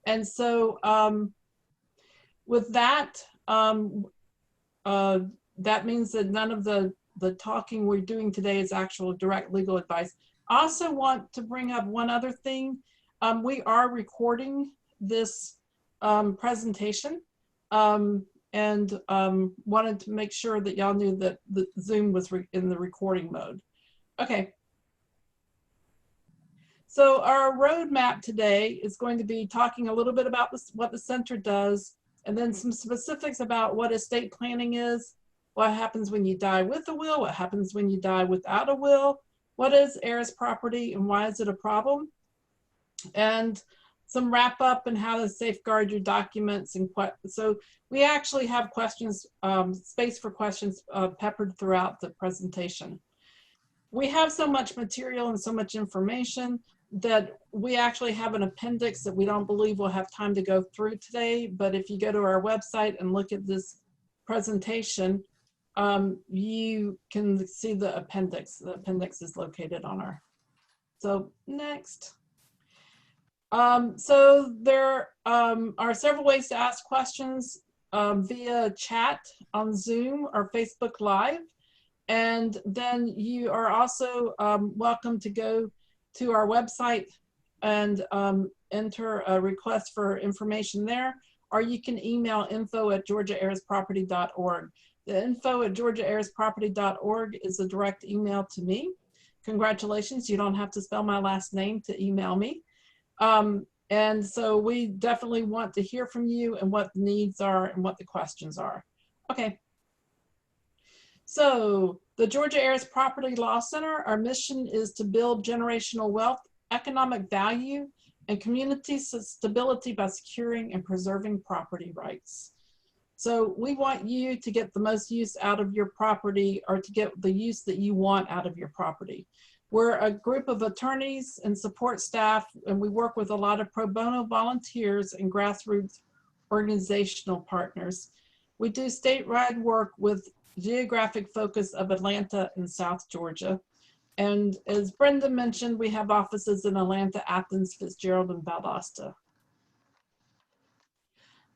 And so with that, that means that none of the talking we're doing today is actual direct legal advice. I also want to bring up one other thing. We are recording this presentation and wanted to make sure that y'all knew that the Zoom was in the recording mode. Okay. So our roadmap today is going to be talking a little bit about what the center does, and then some specifics about what estate planning is, what happens when you die with a will, what happens when you die without a will, what is heirs property and why is it a problem, and some wrap up and how to safeguard your documents. And so we actually have questions, space for questions peppered throughout the presentation. We have so much material and so much information that we actually have an appendix that we don't believe we'll have time to go through today. But if you go to our website and look at this presentation, you can see the appendix. The appendix is located on our. So next. So there are several ways to ask questions via chat on Zoom or Facebook Live. And then you are also welcome to go to our website and enter a request for information there, or you can email info@georgiaheirsproperty.org. The info@georgiaheirsproperty.org is a direct email to me. Congratulations, you don't have to spell my last name to email me. And so we definitely want to hear from you and what the needs are and what the questions are. Okay. So the Georgia Heirs Property Law Center, our mission is to build generational wealth, economic value, and community stability by securing and preserving property rights. So we want you to get the most use out of your property, or to get the use that you want out of your property. We're a group of attorneys and support staff, and we work with a lot of pro bono volunteers and grassroots organizational partners. We do statewide work with geographic focus of Atlanta and South Georgia. And as Brenda mentioned, we have offices in Atlanta, Athens, Fitzgerald, and Valdosta.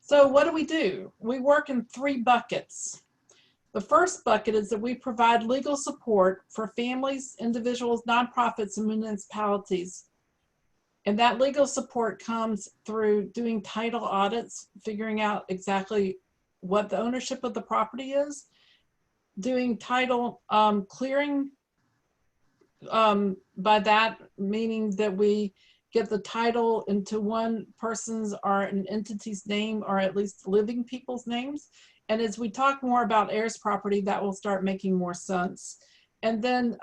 So what do? We work in 3 buckets. The first bucket is that we provide legal support for families, individuals, nonprofits, and municipalities. And that legal support comes through doing title audits, figuring out exactly what the ownership of the property is, doing title clearing, by that meaning that we get the title into one person's or an entity's name, or at least living people's names. And as we talk more about heirs property, that will start making more sense. And then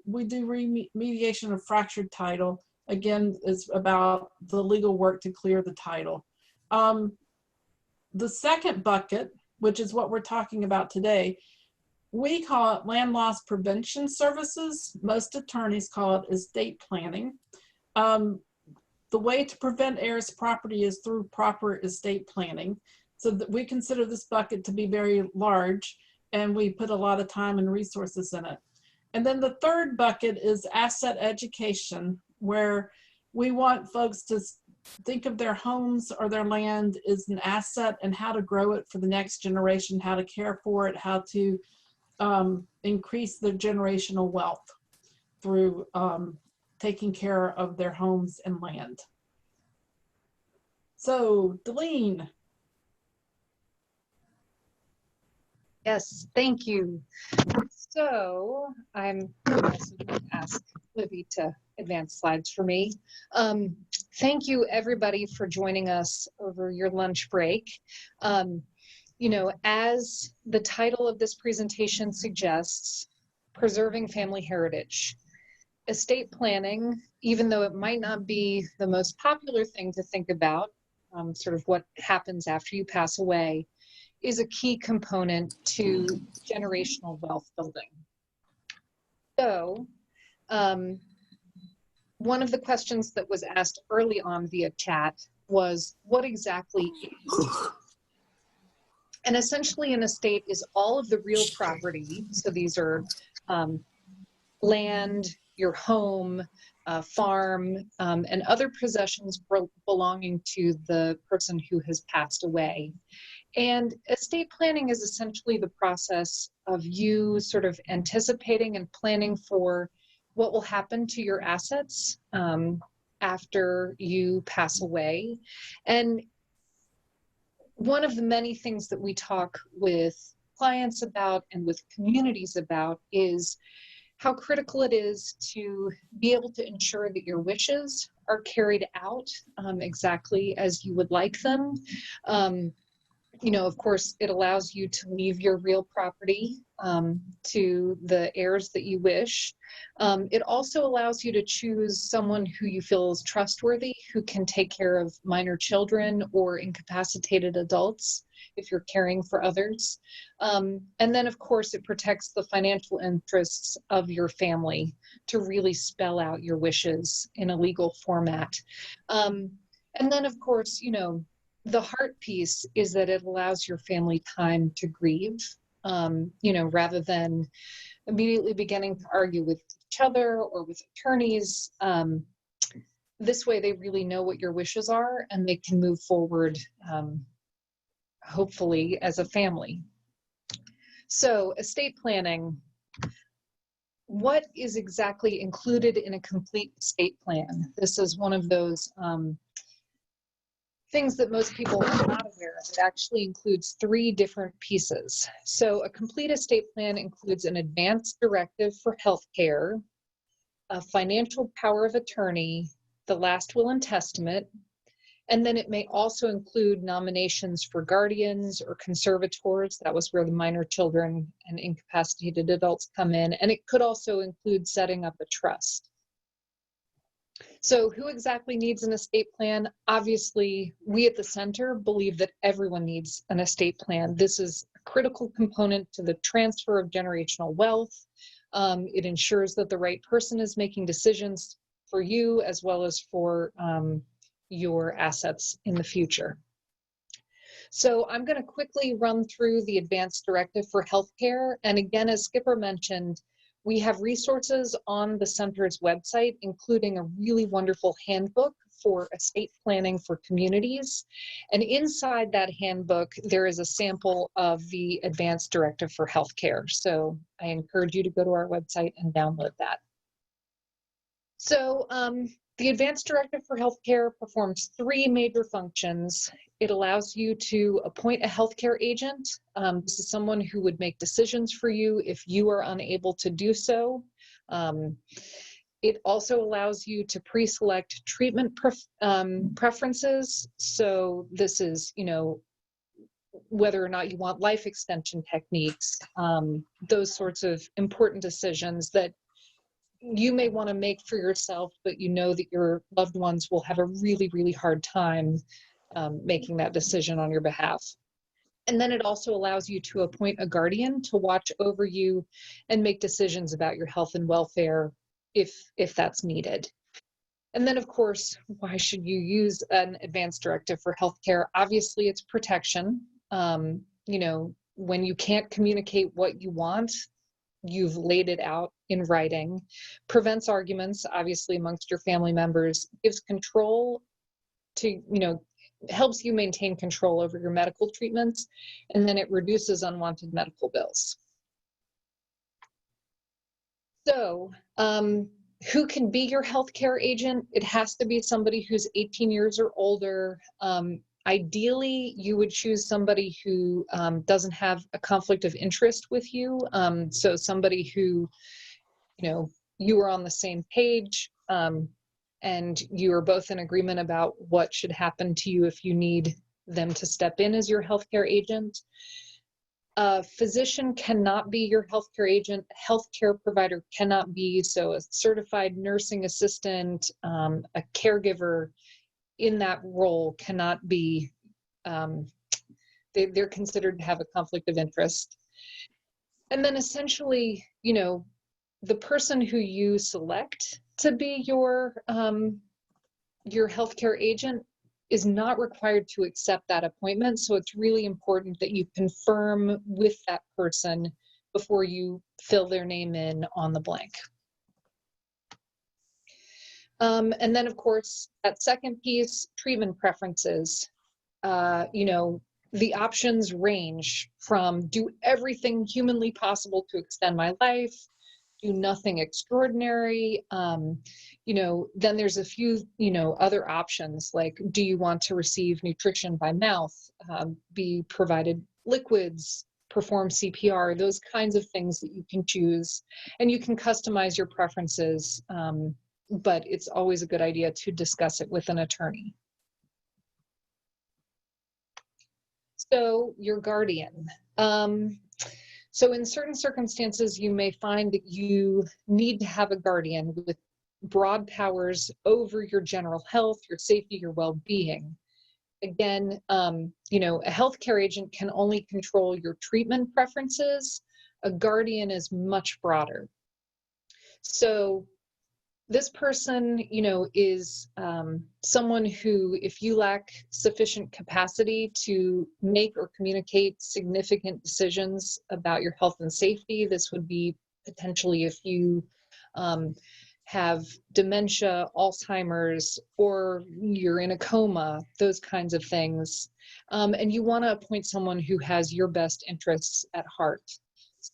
we do remediation of fractured title. Again, it's about the legal work to clear the title. The second bucket, which is what we're talking about today, we call it land loss prevention services. Most attorneys call it estate planning. The way to prevent heirs property is through proper estate planning. So that we consider this bucket to be very large, and we put a lot of time and resources in it. And then the third bucket is asset education, where we want folks to think of their homes or their land as an asset and how to grow it for the next generation, how to care for it, how to increase their generational wealth through taking care of their homes and land. So, Delene. Yes, thank you. So I'm also going to ask Livy to advance slides for me. Thank you everybody for joining us over your lunch break. You know, as the title of this presentation suggests, preserving family heritage. Estate planning, even though it might not be the most popular thing to think about, sort of what happens after you pass away, is a key component to generational wealth building. So, one of the questions that was asked early on via chat was, what exactly is? And essentially an estate is all of the real property. So these are land, your home, farm, and other possessions belonging to the person who has passed away. And estate planning is essentially the process of you sort of anticipating and planning for what will happen to your assets after you pass away. And one of the many things that we talk with clients about and with communities about is how critical it is to be able to ensure that your wishes are carried out exactly as you would like them. You know, of course, it allows you to leave your real property to the heirs that you wish. It also allows you to choose someone who you feel is trustworthy, who can take care of minor children or incapacitated adults if you're caring for others. And then, of course, it protects the financial interests of your family to really spell out your wishes in a legal format. And then, of course, you know, the heart piece is that it allows your family time to grieve, you know, rather than immediately beginning to argue with each other or with attorneys. This way they really know what your wishes are and they can move forward, hopefully, as a family. So estate planning, what is exactly included in a complete estate plan? This is one of those things that most people are not aware of. It actually includes 3 different pieces. So a complete estate plan includes an advance directive for healthcare, a financial power of attorney, the last will and testament, and then it may also include nominations for guardians or conservators. That was where the minor children and incapacitated adults come in. And it could also include setting up a trust. So who exactly needs an estate plan? Obviously, we at the center believe that everyone needs an estate plan. This is a critical component to the transfer of generational wealth. It ensures that the right person is making decisions for you as well as for your assets in the future. So I'm going to quickly run through the advance directive for healthcare. And again, as Skipper mentioned, we have resources on the center's website, including a really wonderful handbook for estate planning for communities. And inside that handbook, there is a sample of the advance directive for healthcare. So I encourage you to go to our website and download that. So the advance directive for healthcare performs 3 major functions. It allows you to appoint a healthcare agent. This is someone who would make decisions for you if you are unable to do so. It also allows you to pre-select treatment preferences. So this is, you know, whether or not you want life extension techniques, those sorts of important decisions that you may want to make for yourself, but you know that your loved ones will have a really, really hard time making that decision on your behalf. And then it also allows you to appoint a guardian to watch over you and make decisions about your health and welfare if that's needed. And then, of course, why should you use an advance directive for healthcare? Obviously, it's protection. You know, when you can't communicate what you want, you've laid it out in writing, prevents arguments, obviously, amongst your family members, gives control to, you know, helps you maintain control over your medical treatments, and then it reduces unwanted medical bills. So, who can be your healthcare agent? It has to be somebody who's 18 years or older. Ideally, you would choose somebody who doesn't have a conflict of interest with you. So somebody who, you know, you are on the same page and you are both in agreement about what should happen to you if you need them to step in as your healthcare agent. A physician cannot be your healthcare agent. A healthcare provider cannot be. So a certified nursing assistant, a caregiver in that role cannot be, they're considered to have a conflict of interest. And then essentially, you know, the person who you select to be your healthcare agent is not required to accept that appointment. So it's really important that you confirm with that person before you fill their name in on the blank. And then, of course, that second piece, treatment preferences. You know, the options range from do everything humanly possible to extend my life, do nothing extraordinary. You know, then there's a few, you know, other options like, do you want to receive nutrition by mouth, be provided liquids, perform CPR, those kinds of things that you can choose, and you can customize your preferences. But it's always a good idea to discuss it with an attorney. So your guardian. So in certain circumstances, you may find that you need to have a guardian with broad powers over your general health, your safety, your well-being. Again, you know, a healthcare agent can only control your treatment preferences. A guardian is much broader. So this person, you know, is someone who, if you lack sufficient capacity to make or communicate significant decisions about your health and safety, this would be potentially if you have dementia, Alzheimer's, or you're in a coma, those kinds of things. And you want to appoint someone who has your best interests at heart.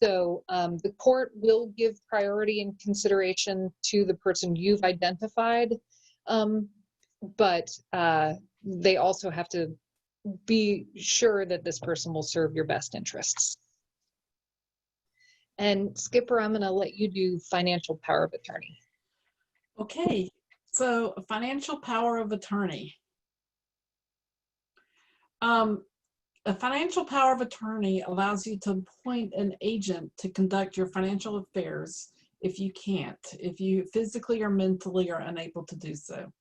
So the court will give priority and consideration to the person you've identified, but they also have to be sure that this person will serve your best interests. And Skipper, I'm going to let you do financial power of attorney. Okay, so a financial power of attorney. A financial power of attorney allows you to appoint an agent to conduct your financial affairs if you can't, if you physically or mentally are unable to do so.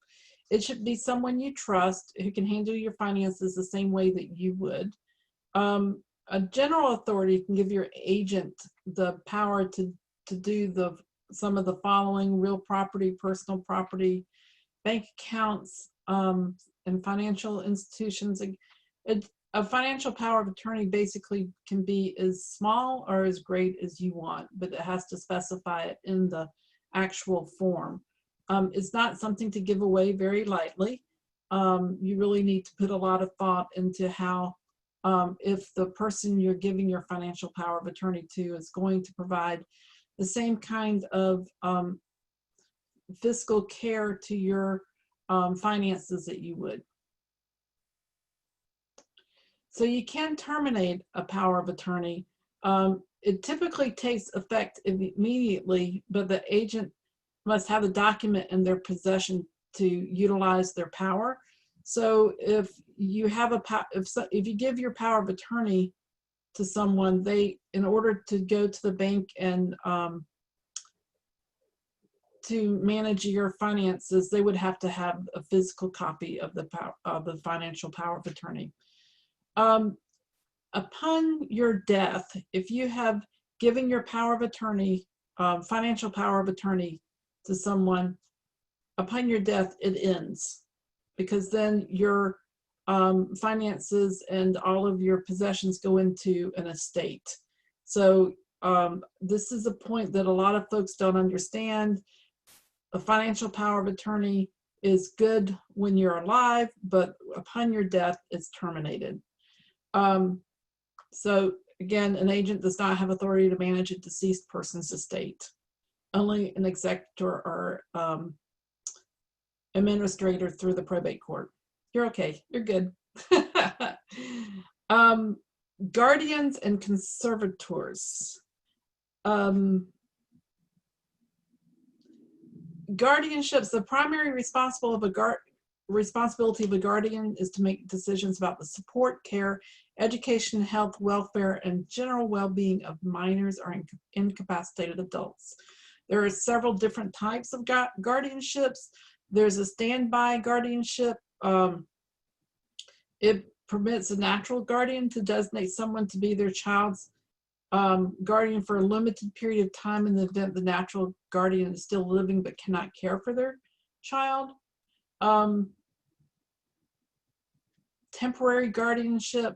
It should be someone you trust who can handle your finances the same way that you would. A general authority can give your agent the power to do some of the following: real property, personal property, bank accounts, and financial institutions. A financial power of attorney basically can be as small or as great as you want, but it has to specify it in the actual form. It's not something to give away very lightly. You really need to put a lot of thought into how, if the person you're giving your financial power of attorney to is going to provide the same kind of fiscal care to your finances that you would. So you can terminate a power of attorney. It typically takes effect immediately, but the agent must have a document in their possession to utilize their power. So if you have if you give your power of attorney to someone, in order to go to the bank and to manage your finances, they would have to have a physical copy of the financial power of attorney. Upon your death, if you have given your power of attorney, financial power of attorney to someone, upon your death, it ends, because then your finances and all of your possessions go into an estate. So this is a point that a lot of folks don't understand. A financial power of attorney is good when you're alive, but upon your death, it's terminated. So again, an agent does not have authority to manage a deceased person's estate. Only an executor or administrator through the probate court. You're okay, you're good. Guardians and conservators. Guardianships, the primary responsibility of a guardian is to make decisions about the support, care, education, health, welfare, and general well-being of minors or incapacitated adults. There are several different types of guardianships. There's a standby guardianship. It permits a natural guardian to designate someone to be their child's guardian for a limited period of time in the event the natural guardian is still living but cannot care for their child. Temporary guardianship,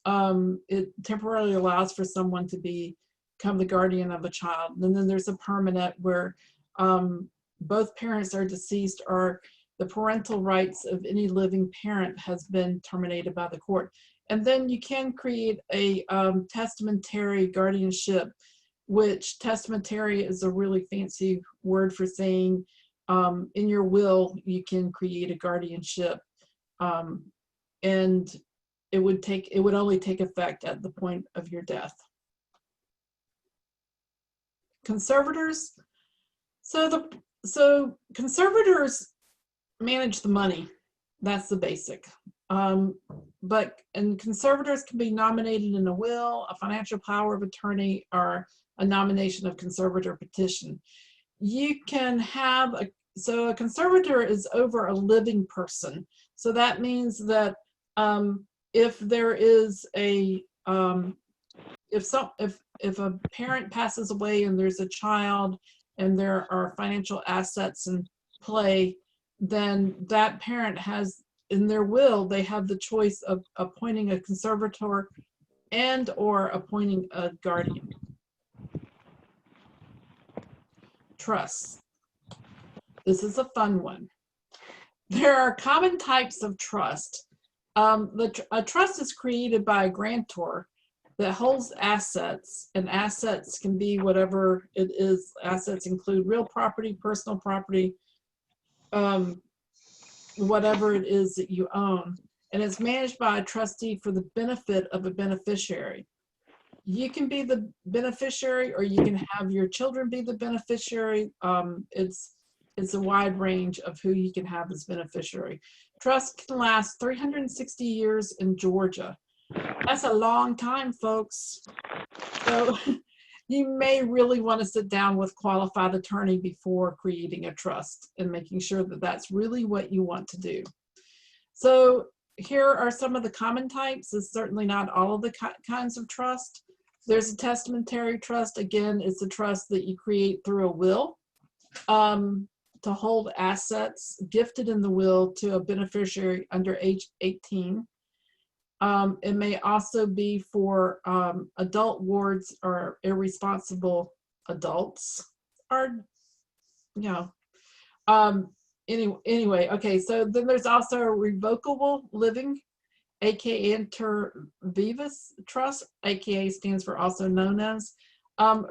it temporarily allows for someone to become the guardian of a child. And then there's a permanent where both parents are deceased or the parental rights of any living parent has been terminated by the court. And then you can create a testamentary guardianship, which testamentary is a really fancy word for saying in your will you can create a guardianship, and it would only take effect at the point of your death. Conservators. So conservators manage the money. That's the basic. And conservators can be nominated in a will, a financial power of attorney, or a nomination of conservator petition. You can have so a conservator is over a living person. So that means that if there is a if a parent passes away and there's a child and there are financial assets in play, then that parent has, in their will, they have the choice of appointing a conservator and or appointing a guardian. Trusts. This is a fun one. There are common types of trust. A trust is created by a grantor that holds assets, and assets can be whatever it is. Assets include real property, personal property, whatever it is that you own, and it's managed by a trustee for the benefit of a beneficiary. You can be the beneficiary, or you can have your children be the beneficiary. It's a wide range of who you can have as beneficiary. Trust can last 360 years in Georgia. That's a long time, folks. So you may really want to sit down with qualified attorney before creating a trust and making sure that that's really what you want to do. So here are some of the common types. It's certainly not all of the kinds of trust. There's a testamentary trust. Again, it's a trust that you create through a will to hold assets gifted in the will to a beneficiary under age 18. It may also be for adult wards or irresponsible adults, or, you know, anyway, okay, so then there's also a revocable living, aka inter vivus trust, aka stands for also known as.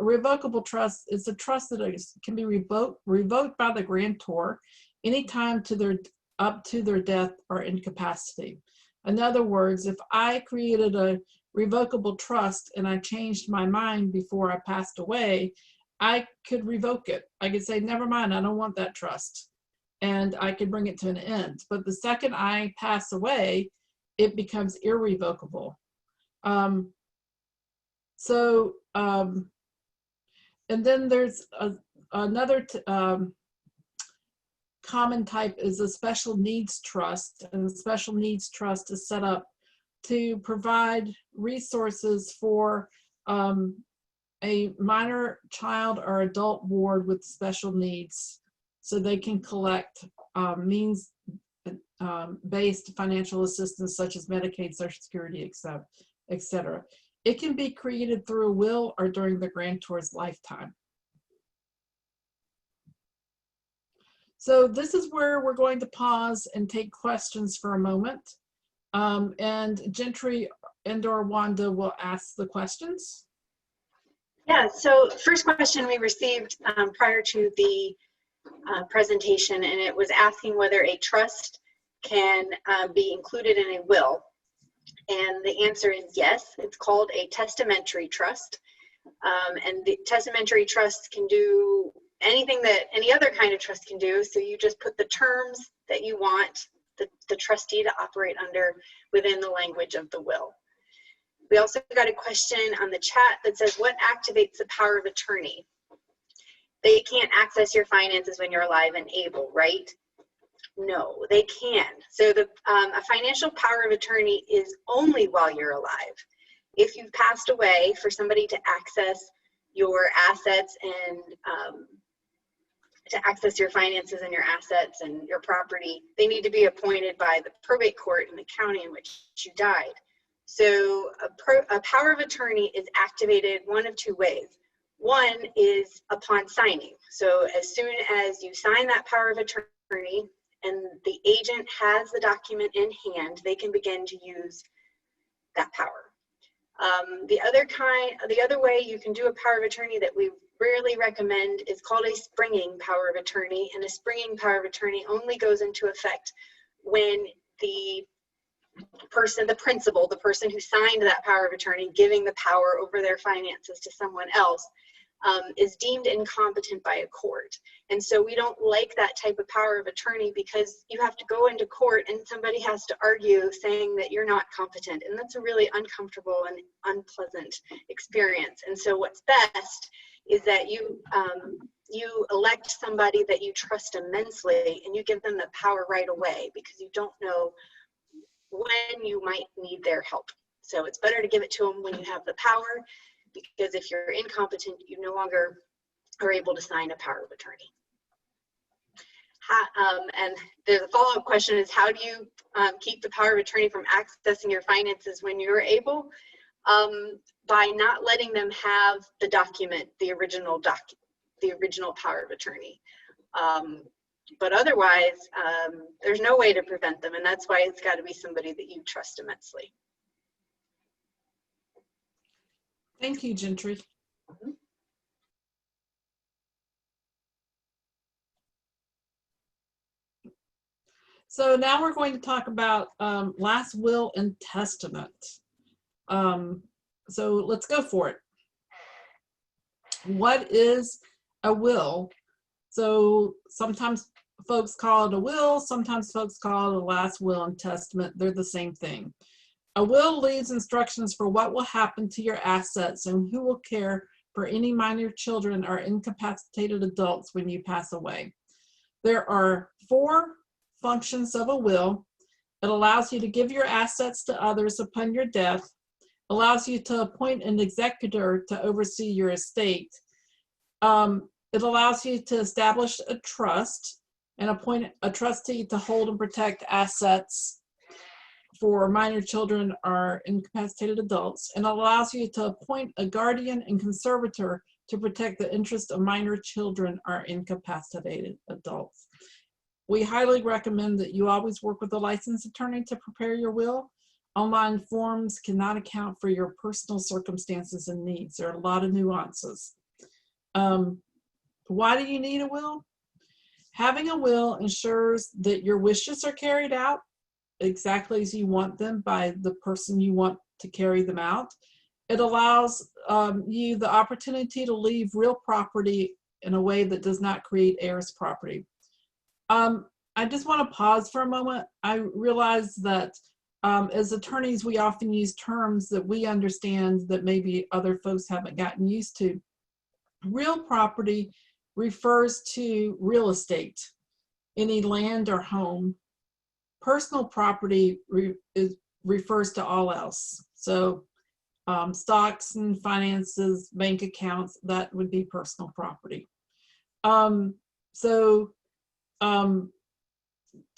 Revocable trust is a trust that can be revoked by the grantor anytime up to their death or incapacity. In other words, if I created a revocable trust and I changed my mind before I passed away, I could revoke it. I could say, never mind, I don't want that trust. And I could bring it to an end. But the second I pass away, it becomes irrevocable. And then there's another common type is a special needs trust, and the special needs trust is set up to provide resources for a minor child or adult ward with special needs, so they can collect means-based financial assistance such as Medicaid, Social Security, etc. It can be created through a will or during the grantor's lifetime. So this is where we're going to pause and take questions for a moment. And Gentry and/or Wanda will ask the questions. Yeah, so first question we received prior to the presentation, and it was asking whether a trust can be included in a will. And the answer is yes. It's called a testamentary trust. And the testamentary trust can do anything that any other kind of trust can do. So you just put the terms that you want the trustee to operate under within the language of the will. We also got a question on the chat that says, what activates the power of attorney? They can't access your finances when you're alive and able, right? No, they can. So a financial power of attorney is only while you're alive. If you've passed away, for somebody to access your assets and to access your finances and your assets and your property, they need to be appointed by the probate court in the county in which you died. So a power of attorney is activated one of two ways. One is upon signing. So as soon as you sign that power of attorney and the agent has the document in hand, they can begin to use that power. The other way you can do a power of attorney that we rarely recommend is called a springing power of attorney, and a springing power of attorney only goes into effect when the person, the principal, the person who signed that power of attorney, giving the power over their finances to someone else, is deemed incompetent by a court. And so we don't like that type of power of attorney because you have to go into court and somebody has to argue saying that you're not competent. And that's a really uncomfortable and unpleasant experience. And so what's best is that you elect somebody that you trust immensely and you give them the power right away, because you don't know when you might need their help. So it's better to give it to them when you have the power, because if you're incompetent, you no longer are able to sign a power of attorney. And the follow-up question is, how do you keep the power of attorney from accessing your finances when you're able? By not letting them have the document, the original power of attorney. But otherwise, there's no way to prevent them, and that's why it's got to be somebody that you trust immensely. Thank you, Gentry. Mm-hmm. So now we're going to talk about last will and testament. So let's go for it. What is a will? So sometimes folks call it a will, sometimes folks call it a last will and testament. They're the same thing. A will leaves instructions for what will happen to your assets and who will care for any minor children or incapacitated adults when you pass away. There are 4 functions of a will. It allows you to give your assets to others upon your death, allows you to appoint an executor to oversee your estate. It allows you to establish a trust and appoint a trustee to hold and protect assets for minor children or incapacitated adults, and allows you to appoint a guardian and conservator to protect the interest of minor children or incapacitated adults. We highly recommend that you always work with a licensed attorney to prepare your will. Online forms cannot account for your personal circumstances and needs. There are a lot of nuances. Why do you need a will? Having a will ensures that your wishes are carried out exactly as you want them by the person you want to carry them out. It allows you the opportunity to leave real property in a way that does not create heirs property. I just want to pause for a moment. I realize that as attorneys, we often use terms that we understand that maybe other folks haven't gotten used to. Real property refers to real estate, any land or home. Personal property refers to all else. So stocks and finances, bank accounts, that would be personal property. To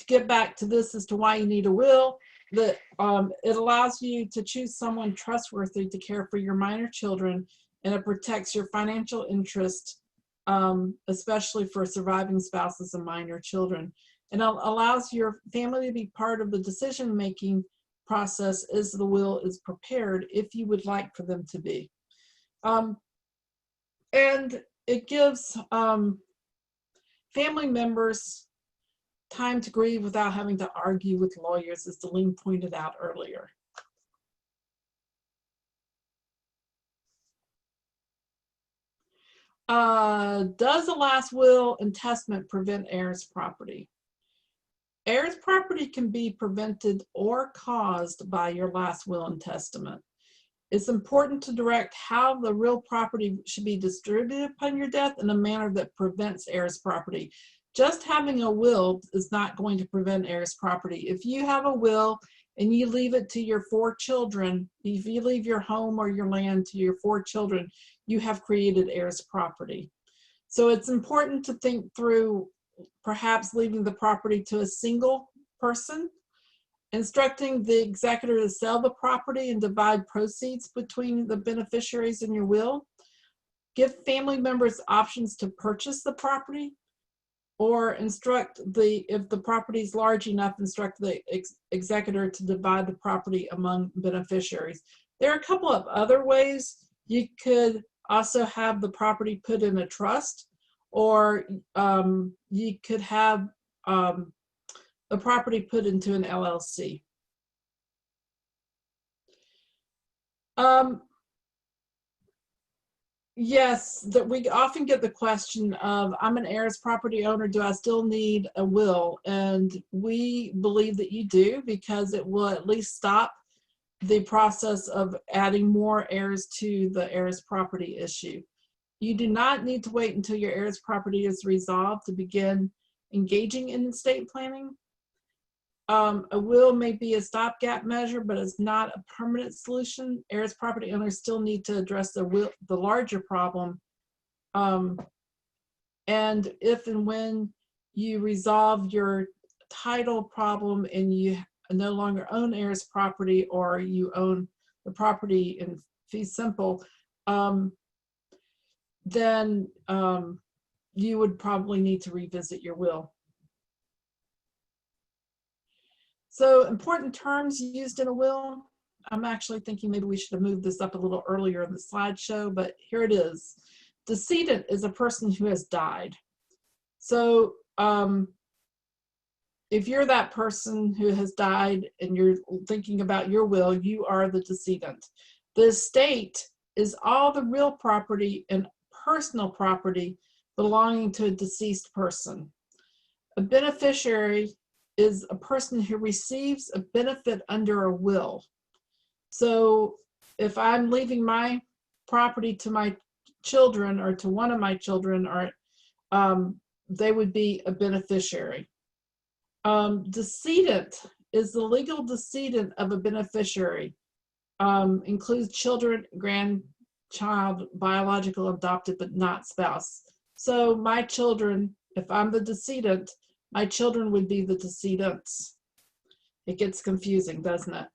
get back to this as to why you need a will, that it allows you to choose someone trustworthy to care for your minor children, and it protects your financial interest, especially for surviving spouses and minor children. And it allows your family to be part of the decision-making process as the will is prepared, if you would like for them to be. And it gives family members time to grieve without having to argue with lawyers, as Delene pointed out earlier. Does a last will and testament prevent heirs property? Heirs property can be prevented or caused by your last will and testament. It's important to direct how the real property should be distributed upon your death in a manner that prevents heirs property. Just having a will is not going to prevent heirs property. If you have a will and you leave it to your 4 children, if you leave your home or your land to your 4 children, you have created heirs property. So it's important to think through perhaps leaving the property to a single person, instructing the executor to sell the property and divide proceeds between the beneficiaries in your will, give family members options to purchase the property, or instruct if the property is large enough, instruct the executor to divide the property among beneficiaries. There are a couple of other ways. You could also have the property put in a trust, or you could have the property put into an LLC. Yes, that we often get the question of, I'm an heirs property owner, do I still need a will? And we believe that you do, because it will at least stop the process of adding more heirs to the heirs property issue. You do not need to wait until your heirs property is resolved to begin engaging in estate planning. A will may be a stopgap measure, but it's not a permanent solution. Heirs property owners still need to address the larger problem. And if and when you resolve your title problem and you no longer own heirs property, or you own the property in fee simple, then you would probably need to revisit your will. So, important terms used in a will. I'm actually thinking maybe we should have moved this up a little earlier in the slideshow, but here it is. Decedent is a person who has died. So if you're that person who has died and you're thinking about your will, you are the decedent. The estate is all the real property and personal property belonging to a deceased person. A beneficiary is a person who receives a benefit under a will. So if I'm leaving my property to my children, or to one of my children, or they would be a beneficiary. Decedent is the legal decedent of a beneficiary. Includes children, grandchild, biological, adopted, but not spouse. So my children, if I'm the decedent, my children would be the decedents. It gets confusing, doesn't it?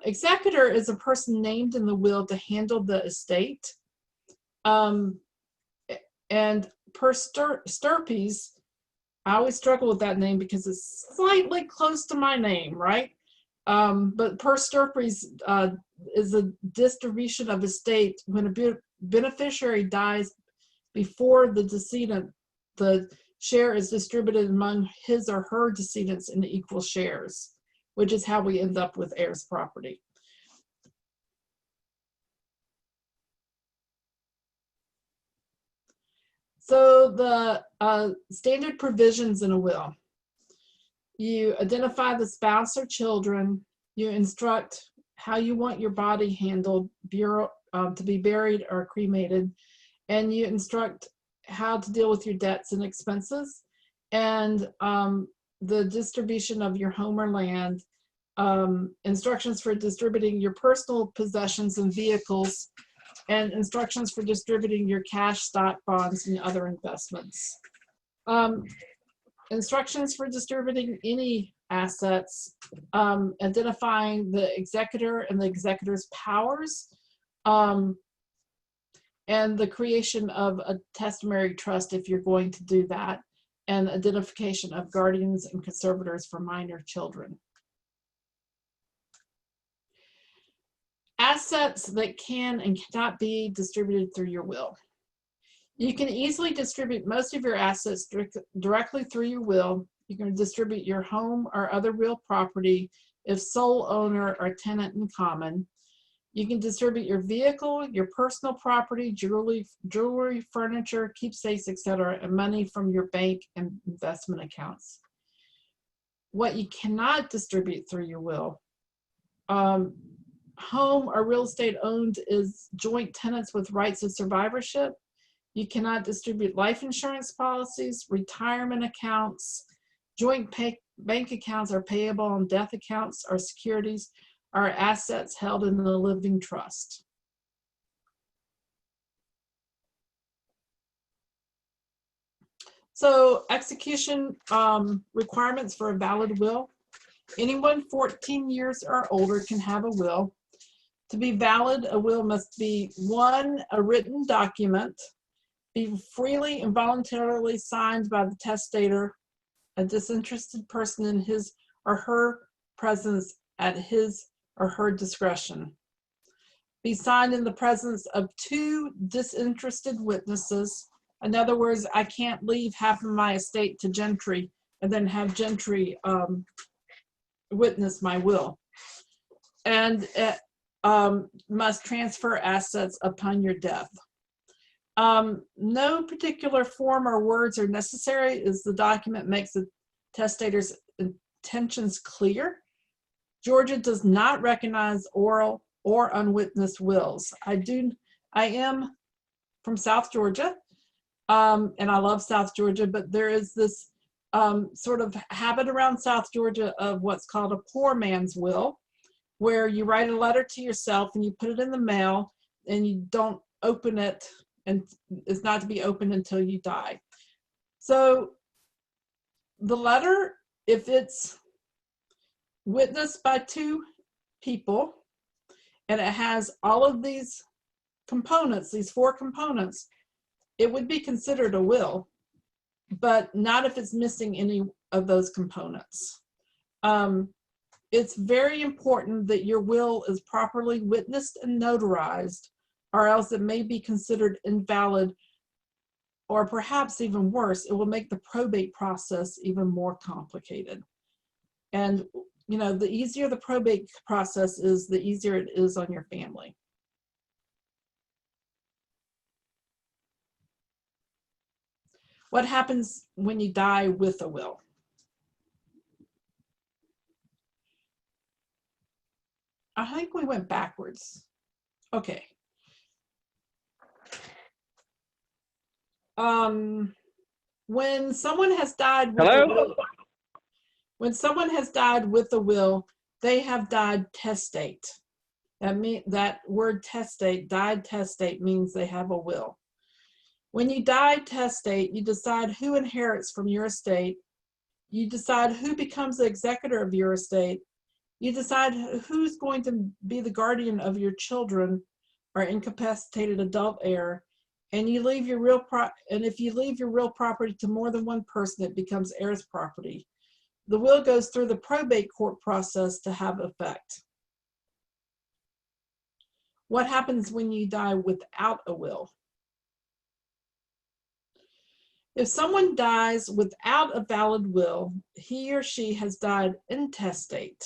Executor is a person named in the will to handle the estate. And per Stirpes, I always struggle with that name because it's slightly close to my name, right? But per Stirpes is a distribution of estate. When a beneficiary dies before the decedent, the share is distributed among his or her decedents in equal shares, which is how we end up with heirs property. So the standard provisions in a will. You identify the spouse or children, you instruct how you want your body handled, to be buried or cremated, and you instruct how to deal with your debts and expenses, and the distribution of your home or land, instructions for distributing your personal possessions and vehicles, and instructions for distributing your cash, stock, bonds, and other investments. Instructions for distributing any assets, identifying the executor and the executor's powers, and the creation of a testamentary trust if you're going to do that, and identification of guardians and conservators for minor children. Assets that can and cannot be distributed through your will. You can easily distribute most of your assets directly through your will. You can distribute your home or other real property if sole owner or tenant in common. You can distribute your vehicle, your personal property, jewelry, furniture, keepsakes, etc., and money from your bank and investment accounts. What you cannot distribute through your will. Home or real estate owned is joint tenants with rights of survivorship. You cannot distribute life insurance policies, retirement accounts, joint bank accounts or payable on death accounts or securities are assets held in the living trust. So execution requirements for a valid will. Anyone 14 years or older can have a will. To be valid, a will must be 1, a written document, be freely and voluntarily signed by the testator, a disinterested person in his or her presence at his or her discretion. Be signed in the presence of 2 disinterested witnesses. In other words, I can't leave half of my estate to Gentry and then have Gentry witness my will. And it must transfer assets upon your death. No particular form or words are necessary as the document makes the testator's intentions clear. Georgia does not recognize oral or unwitnessed wills. I am from South Georgia, and I love South Georgia, but there is this sort of habit around South Georgia of what's called a poor man's will, where you write a letter to yourself and you put it in the mail and you don't open it, and it's not to be opened until you die. So the letter, if it's witnessed by 2 people and it has all of these components, these 4 components, it would be considered a will, but not if it's missing any of those components. It's very important that your will is properly witnessed and notarized, or else it may be considered invalid, or perhaps even worse, it will make the probate process even more complicated. And you know, the easier the probate process is, the easier it is on your family. What happens when you die with a will? I think we went backwards. Okay. When someone has died with a will, when someone has died with a will, they have died testate. That word testate, died testate, means they have a will. When you die testate, you decide who inherits from your estate. You decide who becomes the executor of your estate. You decide who's going to be the guardian of your children or incapacitated adult heir. And you leave your and if you leave your real property to more than one person, it becomes heirs property. The will goes through the probate court process to have effect. What happens when you die without a will? If someone dies without a valid will, he or she has died intestate.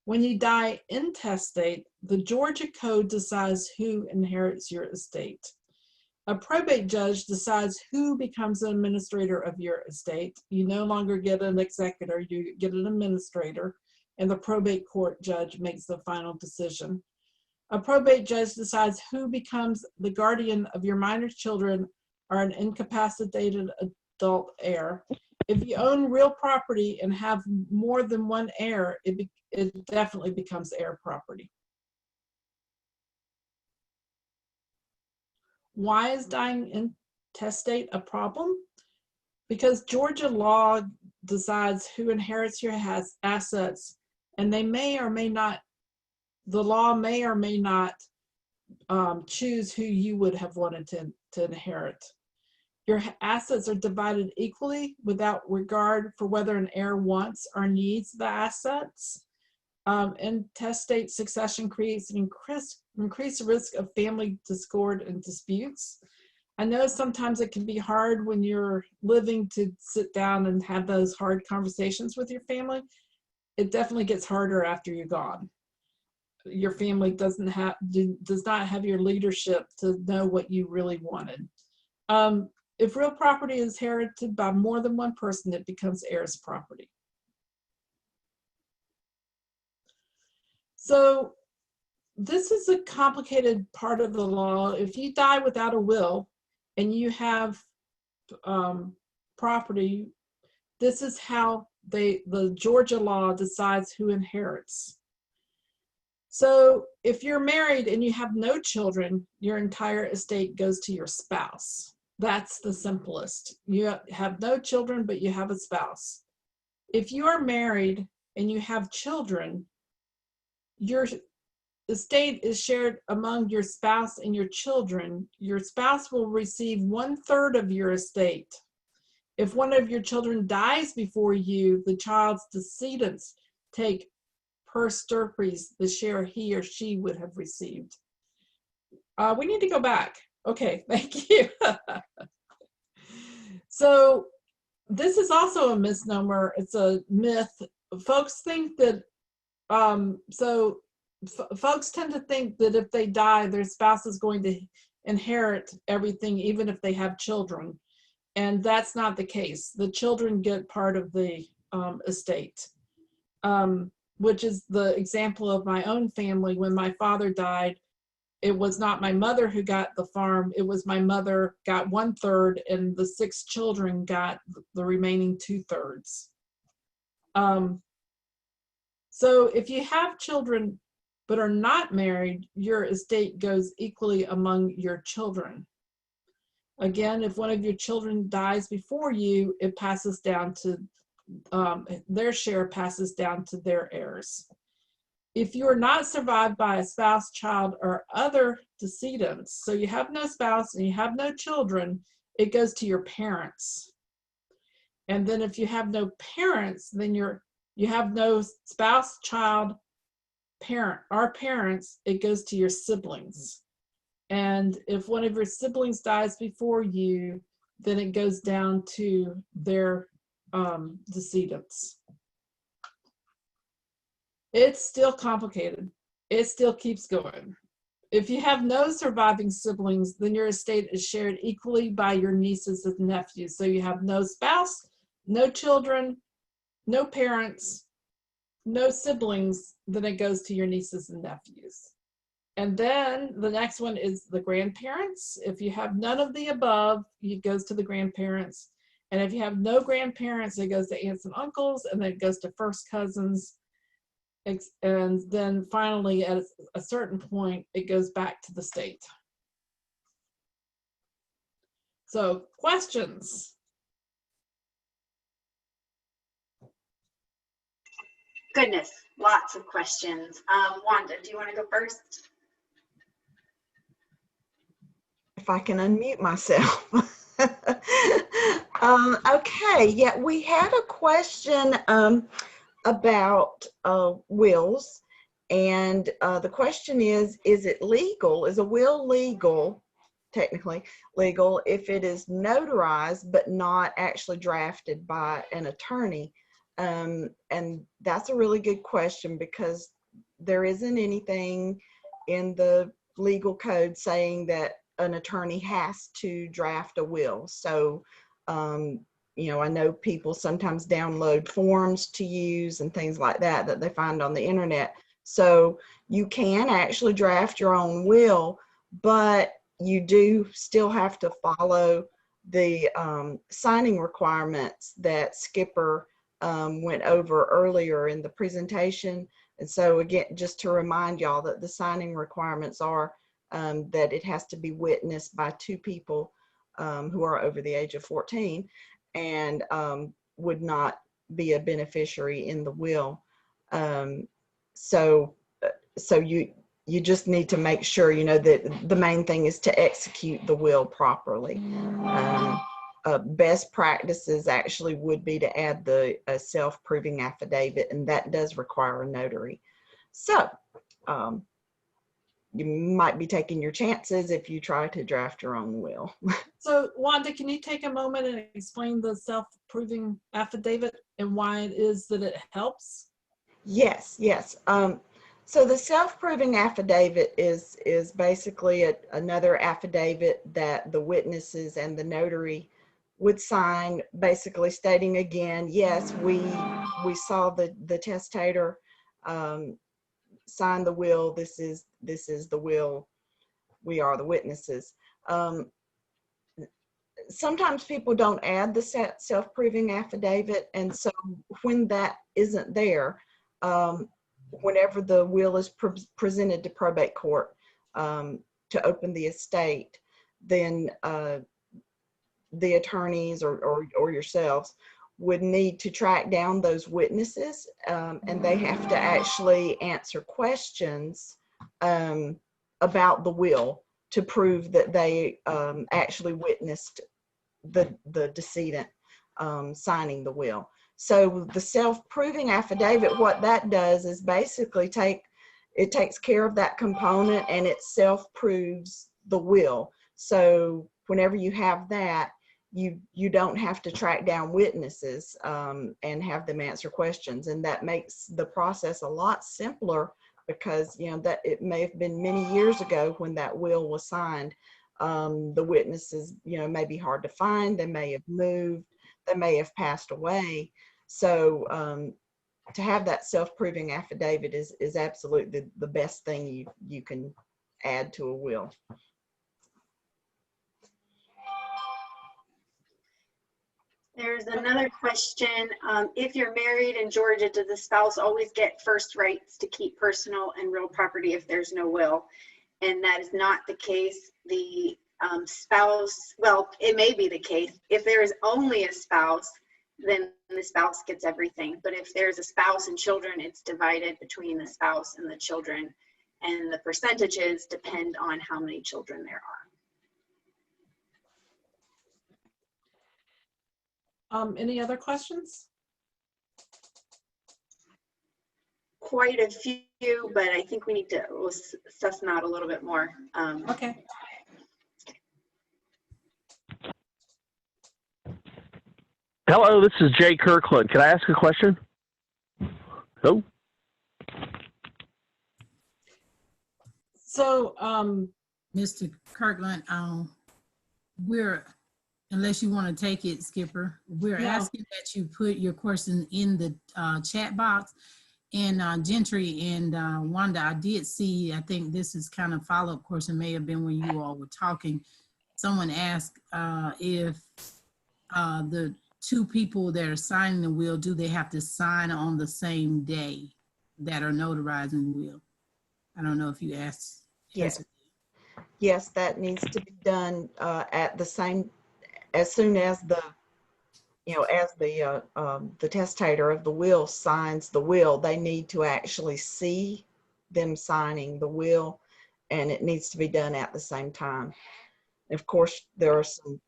When you die intestate, the Georgia Code decides who inherits your estate. A probate judge decides who becomes an administrator of your estate. You no longer get an executor, you get an administrator, and the probate court judge makes the final decision. A probate judge decides who becomes the guardian of your minor children or an incapacitated adult heir. If you own real property and have more than one heir, it definitely becomes heir property. Why is dying intestate a problem? Because Georgia law decides who inherits your assets, and they may or may not, the law may or may not choose who you would have wanted to inherit. Your assets are divided equally without regard for whether an heir wants or needs the assets. Intestate succession creates an increased risk of family discord and disputes. I know sometimes it can be hard when you're living to sit down and have those hard conversations with your family. It definitely gets harder after you're gone. Your family does not have your leadership to know what you really wanted. If real property is inherited by more than one person, it becomes heirs property. So this is a complicated part of the law. If you die without a will and you have property, this is how the Georgia law decides who inherits. So if you're married and you have no children, your entire estate goes to your spouse. That's the simplest. You have no children, but you have a spouse. If you are married and you have children, your estate is shared among your spouse and your children, your spouse will receive 1/3 of your estate. If one of your children dies before you, the child's decedents take per stirpes the share he or she would have received. We need to go back. Okay, thank you. So this is also a misnomer. It's a myth. Folks think that, folks tend to think that if they die, their spouse is going to inherit everything, even if they have children. And that's not the case. The children get part of the estate, which is the example of my own family. When my father died, it was not my mother who got the farm. It was my mother got 1/3 and the 6 children got the remaining 2/3. So if you have children but are not married, your estate goes equally among your children. Again, if one of your children dies before you, it passes down to, their share passes down to their heirs. If you are not survived by a spouse, child, or other decedents, so you have no spouse and you have no children, it goes to your parents. And then if you have no parents, then you have no spouse, child, parent, or parents, it goes to your siblings. And if one of your siblings dies before you, then it goes down to their decedents. It's still complicated. It still keeps going. If you have no surviving siblings, then your estate is shared equally by your nieces and nephews. So you have no spouse, no children, no parents, no siblings, then it goes to your nieces and nephews. And then the next one is the grandparents. If you have none of the above, it goes to the grandparents. And if you have no grandparents, it goes to aunts and uncles, and then it goes to first cousins. And then finally, at a certain point, it goes back to the state. So, questions? Goodness, lots of questions. Wanda, do you want to go first? If I can unmute myself. Okay, yeah, we had a question about wills, and the question is it legal? Is a will legal, technically legal, if it is notarized but not actually drafted by an attorney? And that's a really good question, because there isn't anything in the legal code saying that an attorney has to draft a will. So, you know, I know people sometimes download forms to use and things like that that they find on the internet. So you can actually draft your own will, but you do still have to follow the signing requirements that Skipper went over earlier in the presentation. And so again, just to remind y'all that the signing requirements are that it has to be witnessed by 2 people who are over the age of 14 and would not be a beneficiary in the will. So you just need to make sure, you know, that the main thing is to execute the will properly. Best practices actually would be to add the self-proving affidavit, and that does require a notary. So you might be taking your chances if you try to draft your own will. So Wanda, can you take a moment and explain the self-proving affidavit and why it is that it helps? Yes, yes. So the self-proving affidavit is basically another affidavit that the witnesses and the notary would sign, basically stating again, yes, we saw the testator sign the will. This is the will. We are the witnesses. Sometimes people don't add the self-proving affidavit, and so when that isn't there, whenever the will is presented to probate court to open the estate, then the attorneys or yourselves would need to track down those witnesses, and they have to actually answer questions about the will to prove that they actually witnessed the decedent signing the will. So the self-proving affidavit, what that does is basically takes care of that component, and it self-proves the will. So whenever you have that, you don't have to track down witnesses and have them answer questions, and that makes the process a lot simpler, because that it may have been many years ago when that will was signed. The witnesses may be hard to find, they may have moved, they may have passed away. So to have that self-proving affidavit is absolutely the best thing you can add to a will. There's another question. If you're married in Georgia, does the spouse always get first rights to keep personal and real property if there's no will? And that is not the case. The spouse, well, it may be the case. If there is only a spouse, then the spouse gets everything. But if there's a spouse and children, it's divided between the spouse and the children. And the percentages depend on how many children there are. Any other questions? Quite a few, but I think we need to suss them out a little bit more. Okay. Hello, this is Jay Kirkland. Can I ask a question? Hello? So, Mr. Kirkland, unless you want to take it, Skipper, we're No. asking that you put your question in the chat box. And Gentry and Wanda, I did see, I think this is kind of follow-up question, may have been when you all were talking. Someone asked if the two people that are signing the will, do they have to sign on the same day that are notarizing the will? I don't know if you asked. Yes. Yes, that needs to be done at the same, as soon as the testator of the will signs the will, they need to actually see them signing the will, and it needs to be done at the same time. Of course, there are some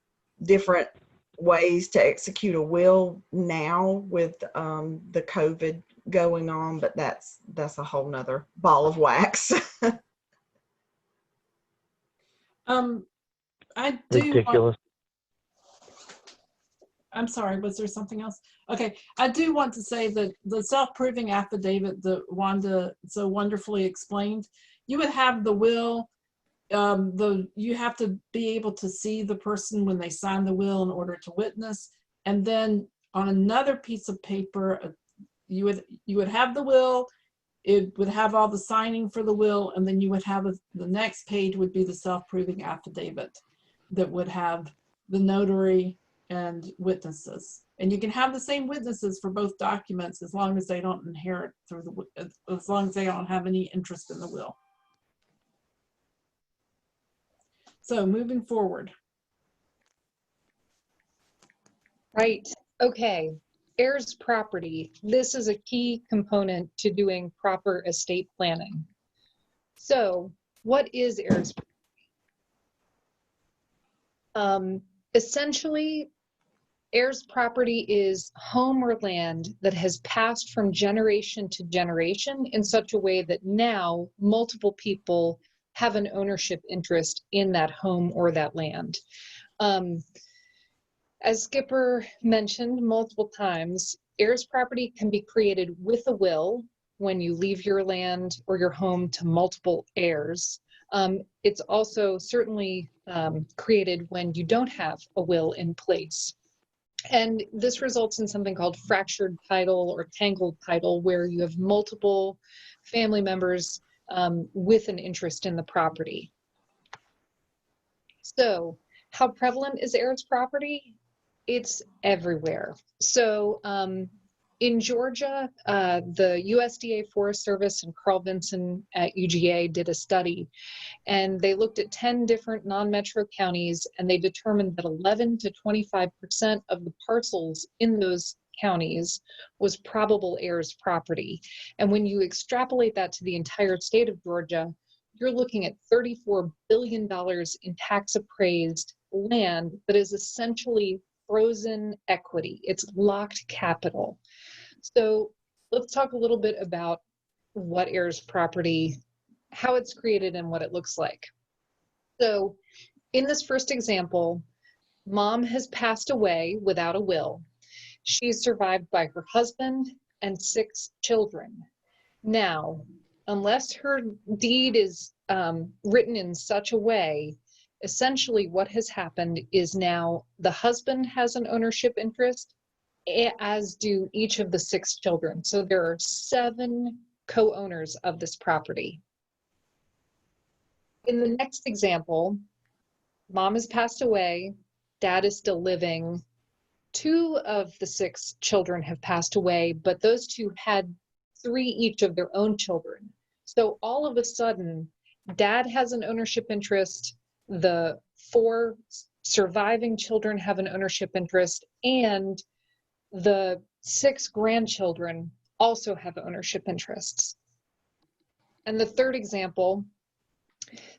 different ways to execute a will now with the COVID going on, but that's a whole nother ball of wax. I do. Ridiculous. I'm sorry, was there something else? Okay, I do want to say that the self-proving affidavit that Wanda so wonderfully explained, you would have the will, you have to be able to see the person when they sign the will in order to witness. And then on another piece of paper, you would have the will, it would have all the signing for the will, and then you would have the next page would be the self-proving affidavit that would have the notary and witnesses. And you can have the same witnesses for both documents as long as they don't inherit through as long as they don't have any interest in the will. So moving forward. Right. Okay. Heirs property. This is a key component to doing proper estate planning. So what is heirs property? Essentially, heirs property is home or land that has passed from generation to generation in such a way that now multiple people have an ownership interest in that home or that land. As Skipper mentioned multiple times, heirs property can be created with a will when you leave your land or your home to multiple heirs. It's also certainly created when you don't have a will in place. And this results in something called fractured title or tangled title, where you have multiple family members with an interest in the property. So how prevalent is heirs property? It's everywhere. So in Georgia, the USDA Forest Service and Carl Vinson at UGA did a study, and they looked at 10 different non-metro counties, and they determined that 11 to 25% of the parcels in those counties was probable heirs property. And when you extrapolate that to the entire state of Georgia, you're looking at $34 billion in tax appraised land that is essentially frozen equity. It's locked capital. So let's talk a little bit about what heirs property, how it's created and what it looks like. So in this first example, mom has passed away without a will. She's survived by her husband and 6 children. Now, unless her deed is written in such a way, essentially what has happened is now the husband has an ownership interest, as do each of the 6 children. So there are 7 co-owners of this property. In the next example, mom has passed away, dad is still living. 2 of the 6 children have passed away, but those 2 had 3 each of their own children. So all of a sudden, dad has an ownership interest, the 4 surviving children have an ownership interest, and the 6 grandchildren also have ownership interests. And the third example,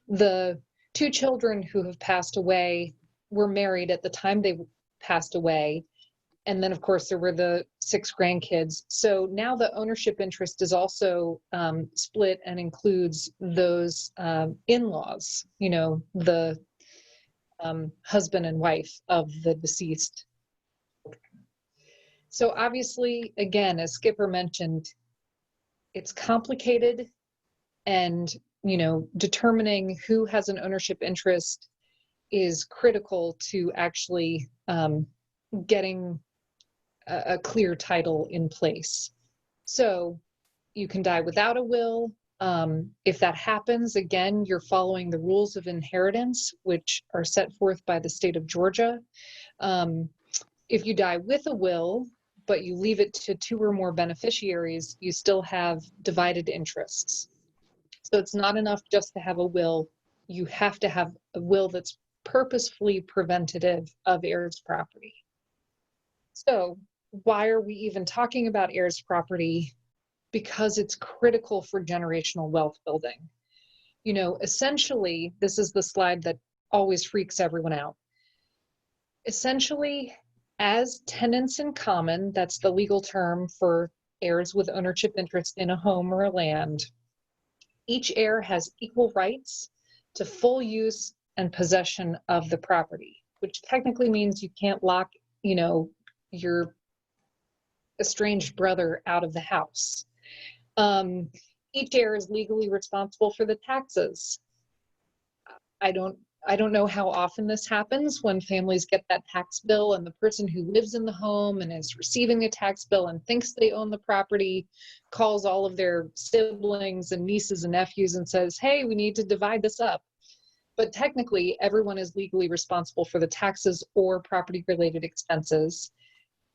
the 2 children who have passed away were married at the time they passed away. And then, of course, there were the 6 grandkids. So now the ownership interest is also split and includes those in-laws, you know, the husband and wife of the deceased. So obviously, again, as Skipper mentioned, it's complicated, and, you know, determining who has an ownership interest is critical to actually getting a clear title in place. So you can die without a will. If that happens, again, you're following the rules of inheritance, which are set forth by the state of Georgia. If you die with a will, but you leave it to 2 or more beneficiaries, you still have divided interests. So it's not enough just to have a will. You have to have a will that's purposefully preventative of heirs property. So why are we even talking about heirs property? Because it's critical for generational wealth building. You know, essentially, this is the slide that always freaks everyone out. Essentially, as tenants in common, that's the legal term for heirs with ownership interest in a home or a land, each heir has equal rights to full use and possession of the property, which technically means you can't lock, you know, your estranged brother out of the house. Each heir is legally responsible for the taxes. I don't know how often this happens when families get that tax bill and the person who lives in the home and is receiving the tax bill and thinks they own the property calls all of their siblings and nieces and nephews and says, hey, we need to divide this up. But technically, everyone is legally responsible for the taxes or property-related expenses.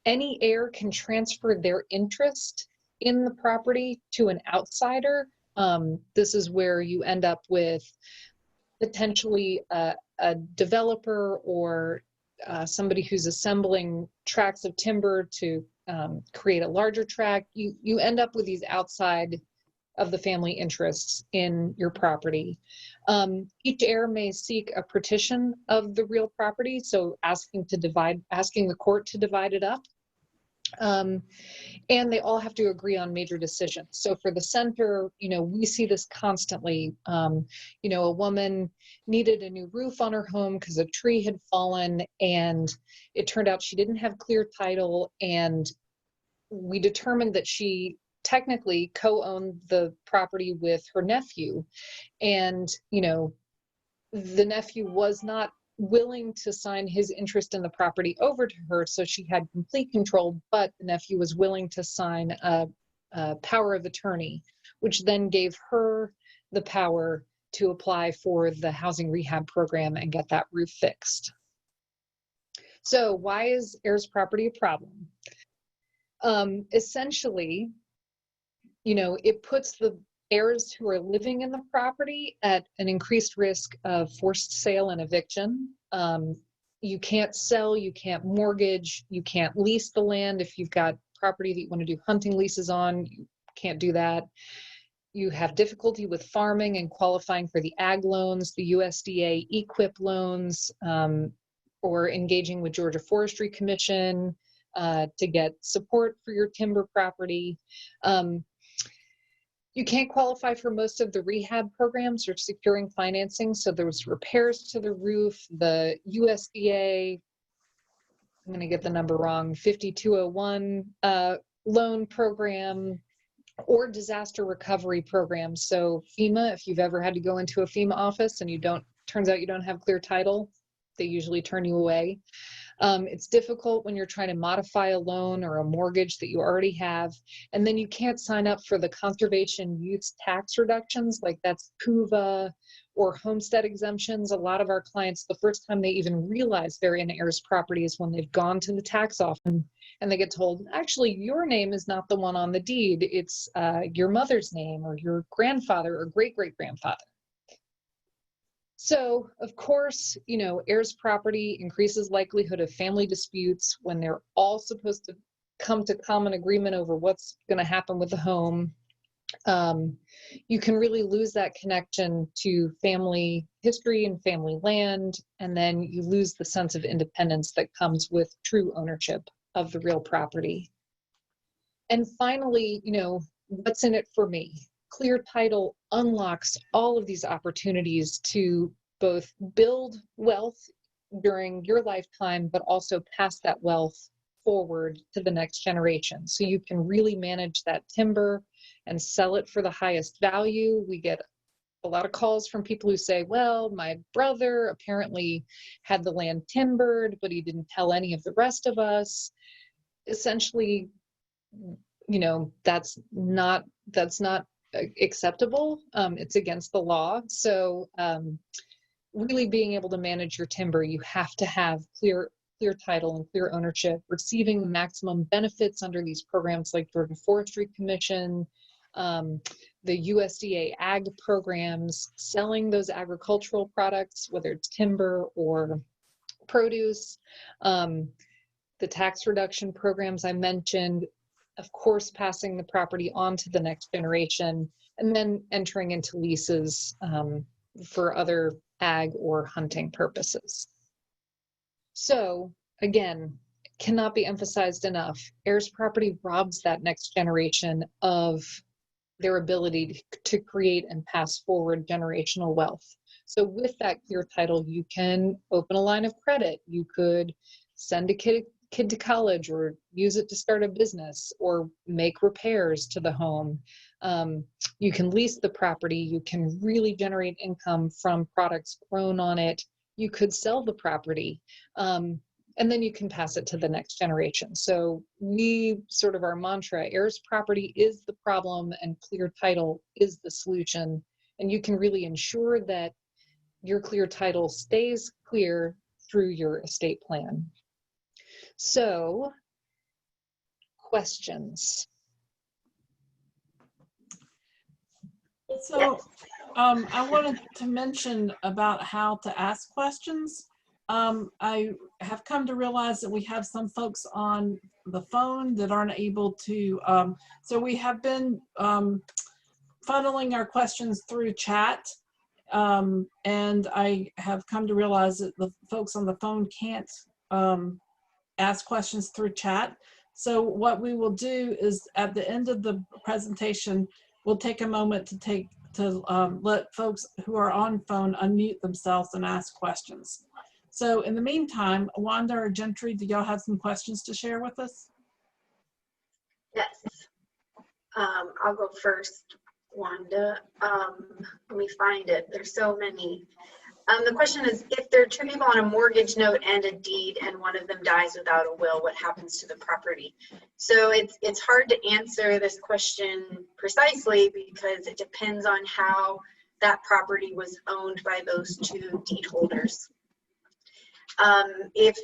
Any heir can transfer their interest in the property to an outsider. This is where you end up with potentially a developer or somebody who's assembling tracts of timber to create a larger tract. You end up with these outside of the family interests in your property. Each heir may seek a partition of the real property, so asking the court to divide it up. And they all have to agree on major decisions. So for the center, you know, we see this constantly. You know, a woman needed a new roof on her home because a tree had fallen, and it turned out she didn't have clear title, and we determined that she technically co-owned the property with her nephew. And, you know, the nephew was not willing to sign his interest in the property over to her, so she had complete control, but the nephew was willing to sign a power of attorney, which then gave her the power to apply for the housing rehab program and get that roof fixed. So why is heirs property a problem? Essentially, you know, it puts the heirs who are living in the property at an increased risk of forced sale and eviction. You can't sell, you can't mortgage, you can't lease the land. If you've got property that you want to do hunting leases on, you can't do that. you have difficulty with farming and qualifying for the ag loans, the USDA EQIP loans, or engaging with Georgia Forestry Commission to get support for your timber property. You can't qualify for most of the rehab programs or securing financing. So there was repairs to the roof, the USDA, I'm going to get the number wrong, 5201 loan program, or disaster recovery programs. So FEMA, if you've ever had to go into a FEMA office and turns out you don't have clear title, they usually turn you away. It's difficult when you're trying to modify a loan or a mortgage that you already have, and then you can't sign up for the conservation use tax reductions, like that's PUVA or homestead exemptions. A lot of our clients, the first time they even realize they're in heirs property is when they've gone to the tax office and they get told, actually, your name is not the one on the deed. It's your mother's name or your grandfather or great-great-grandfather. So, of course, you know, heirs property increases likelihood of family disputes when they're all supposed to come to common agreement over what's going to happen with the home. You can really lose that connection to family history and family land, and then you lose the sense of independence that comes with true ownership of the real property. And finally, you know, what's in it for me? Clear title unlocks all of these opportunities to both build wealth during your lifetime, but also pass that wealth forward to the next generation. So you can really manage that timber and sell it for the highest value. We get a lot of calls from people who say, well, my brother apparently had the land timbered, but he didn't tell any of the rest of us. Essentially, you know, that's not acceptable. It's against the law. So really being able to manage your timber, you have to have clear title and clear ownership, receiving maximum benefits under these programs like Georgia Forestry Commission, the USDA ag programs, selling those agricultural products, whether it's timber or produce, the tax reduction programs I mentioned, of course, passing the property on to the next generation, and then entering into leases for other ag or hunting purposes. So again, cannot be emphasized enough, heirs property robs that next generation of their ability to create and pass forward generational wealth. So with that clear title, you can open a line of credit, you could send a kid to college or use it to start a business or make repairs to the home. You can lease the property, you can really generate income from products grown on it. You could sell the property, and then you can pass it to the next generation. So we sort of our mantra, heirs property is the problem and clear title is the solution. And you can really ensure that your clear title stays clear through your estate plan. So, questions? So I wanted to mention about how to ask questions. I have come to realize that we have some folks on the phone that aren't able to, so we have been funneling our questions through chat. And I have come to realize that the folks on the phone can't ask questions through chat. So what we will do is at the end of the presentation, we'll take a moment to let folks who are on phone unmute themselves and ask questions. So in the meantime, Wanda or Gentry, do y'all have some questions to share with us? Yes. I'll go first, Wanda. Let me find it. There's so many. The question is, if there are two people on a mortgage note and a deed and one of them dies without a will, what happens to the property? So it's hard to answer this question precisely because it depends on how that property was owned by those two deed holders. If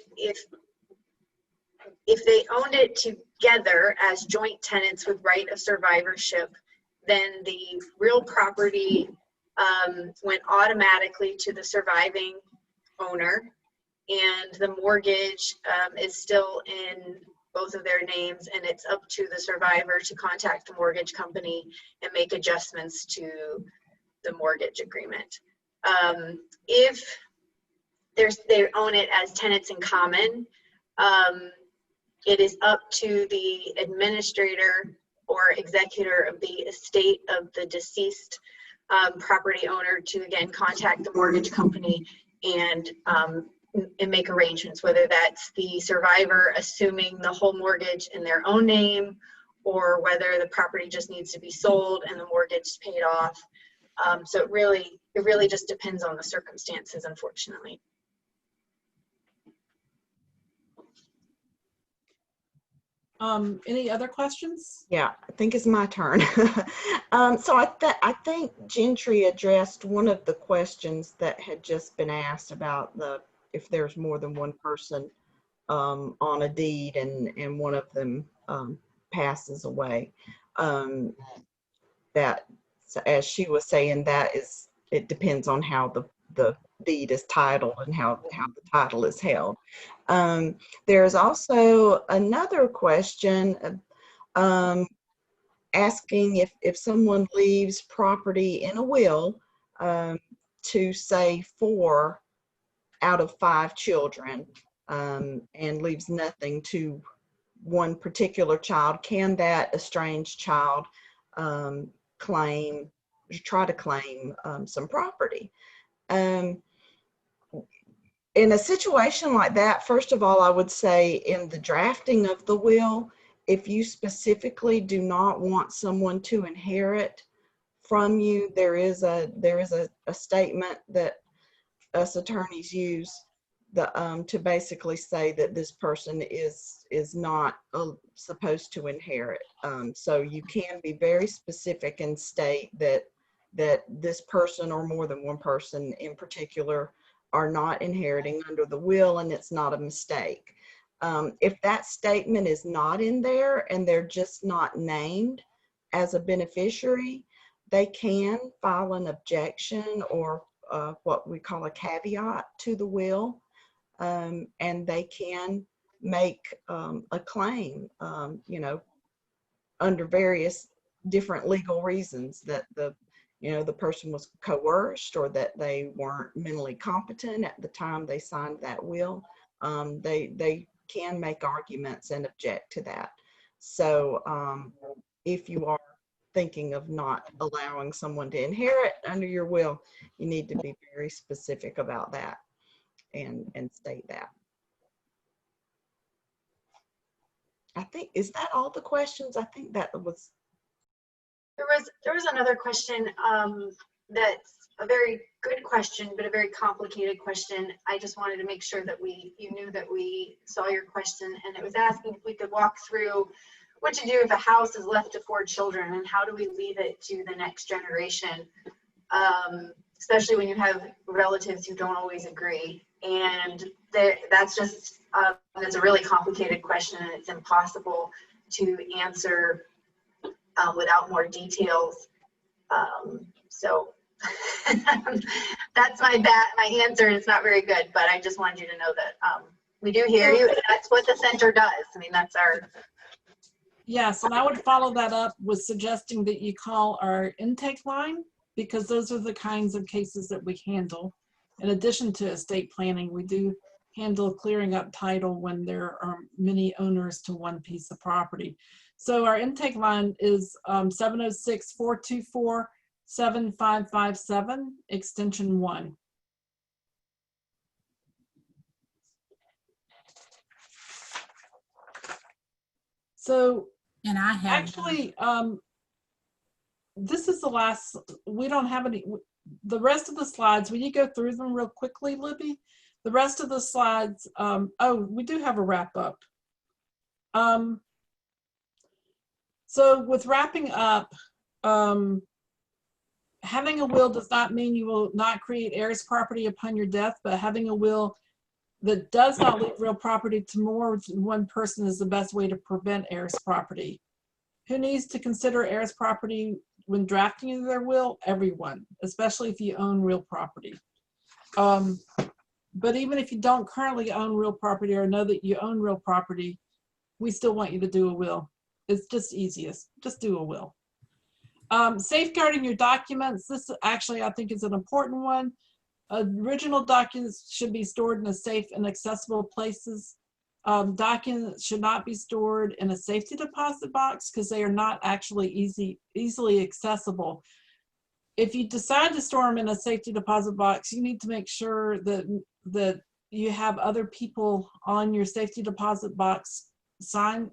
they owned it together as joint tenants with right of survivorship, then the real property went automatically to the surviving owner, and the mortgage is still in both of their names, and it's up to the survivor to contact the mortgage company and make adjustments to the mortgage agreement. If they own it as tenants in common, it is up to the administrator or executor of the estate of the deceased property owner to, again, contact the mortgage company and make arrangements, whether that's the survivor assuming the whole mortgage in their own name, or whether the property just needs to be sold and the mortgage paid off. So it really just depends on the circumstances, unfortunately. Any other questions? Yeah, I think it's my turn. So I think Gentry addressed one of the questions that had just been asked about if there's more than one person on a deed and one of them passes away. That, as she was saying, it depends on how the deed is titled and how the title is held. There's also another question asking if someone leaves property in a will to, say, 4 out of 5 children and leaves nothing to one particular child, can that estranged child try to claim some property? In a situation like that, first of all, I would say in the drafting of the will, if you specifically do not want someone to inherit from you, there is a statement that us attorneys use to basically say that this person is not supposed to inherit. So you can be very specific and state that this person or more than one person in particular are not inheriting under the will, and it's not a mistake. If that statement is not in there and they're just not named as a beneficiary, they can file an objection or what we call a caveat to the will, and they can make a claim, under various different legal reasons, that the person was coerced or that they weren't mentally competent at the time they signed that will. They can make arguments and object to that. So if you are thinking of not allowing someone to inherit under your will, you need to be very specific about that and state that. I think, is that all the questions? I think that was. There was another question that's a very good question, but a very complicated question. I just wanted to make sure that you knew that we saw your question, and it was asking if we could walk through what to do if a house is left to 4 children, and how do we leave it to the next generation, especially when you have relatives who don't always agree. And that's a really complicated question, and it's impossible to answer without more details. So that's my answer, and it's not very good, but I just wanted you to know that we do hear you, and that's what the center does. I mean, that's our. Yes, and I would follow that up with suggesting that you call our intake line, because those are the kinds of cases that we handle. In addition to estate planning, we do handle clearing up title when there are many owners to one piece of property. So our intake line is 706-424-7557, extension 1. So, and I have actually, this is the last, we don't have any, the rest of the slides, will you go through them real quickly, Libby? The rest of the slides, oh, we do have a wrap up. So with wrapping up, having a will does not mean you will not create heirs property upon your death, but having a will that does not leave real property to more than one person is the best way to prevent heirs property. Who needs to consider heirs property when drafting their will? Everyone, especially if you own real property. But even if you don't currently own real property or know that you own real property, we still want you to do a will. It's just easiest. Just do a will. Safeguarding your documents. This actually, I think, is an important one. Original documents should be stored in a safe and accessible places. Documents should not be stored in a safety deposit box because they are not actually easily accessible. If you decide to store them in a safety deposit box, you need to make sure that you have other people on your safety deposit box sign.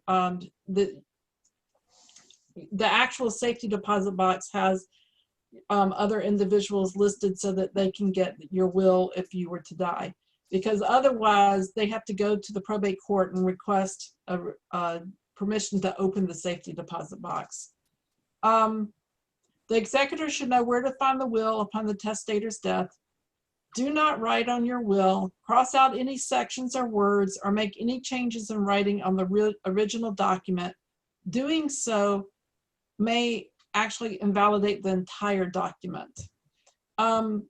The actual safety deposit box has other individuals listed so that they can get your will if you were to die. Because otherwise, they have to go to the probate court and request permission to open the safety deposit box. The executor should know where to find the will upon the testator's death. Do not write on your will, cross out any sections or words, or make any changes in writing on the original document. Doing so may actually invalidate the entire document. You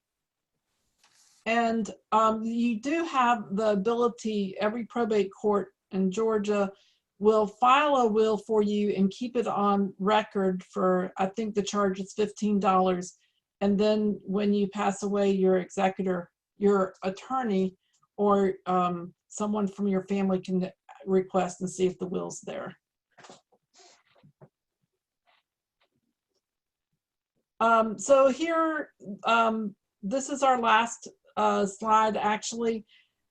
do have the ability, every probate court in Georgia will file a will for you and keep it on record for, I think the charge is $15. And then when you pass away, your executor, your attorney, or someone from your family can request and see if the will's there. So here, this is our last slide, actually.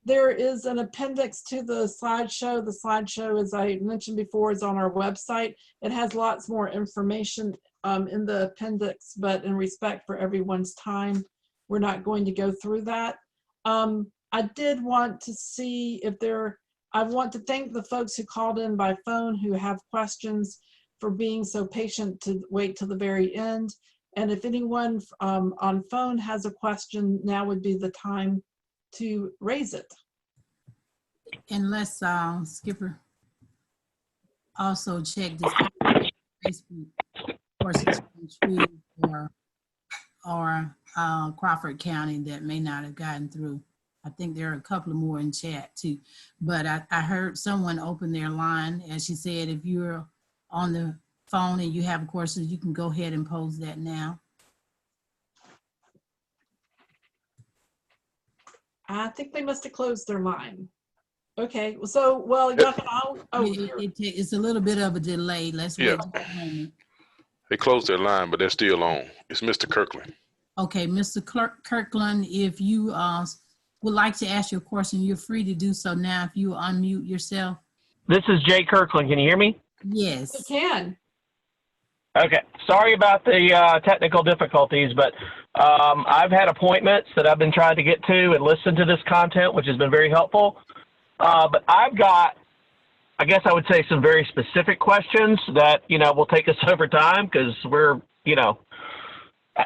There is an appendix to the slideshow. The slideshow, as I mentioned before, is on our website. It has lots more information in the appendix, but in respect for everyone's time, we're not going to go through that. I did want to see if I want to thank the folks who called in by phone who have questions for being so patient to wait till the very end. And if anyone on phone has a question, now would be the time to raise it. Unless Skipper also check this Facebook courses or Crawford County that may not have gotten through. I think there are a couple of more in chat too. But I heard someone open their line, as she said, if you're on the phone and you have courses, you can go ahead and pose that now. I think they must have closed their line. Okay, so, well, It's a little bit of a delay. Let's wait just a moment. They closed their line, but they're still on. It's Mr. Kirkland. Okay, Mr. Kirkland, if you would like to ask your question, you're free to do so now if you unmute yourself. This is Jay Kirkland. Can you hear me? Yes. you can. Okay. Sorry about the technical difficulties, but I've had appointments that I've been trying to get to and listen to this content, which has been very helpful. But I've got, I guess I would say, some very specific questions that, will take us over time because we're,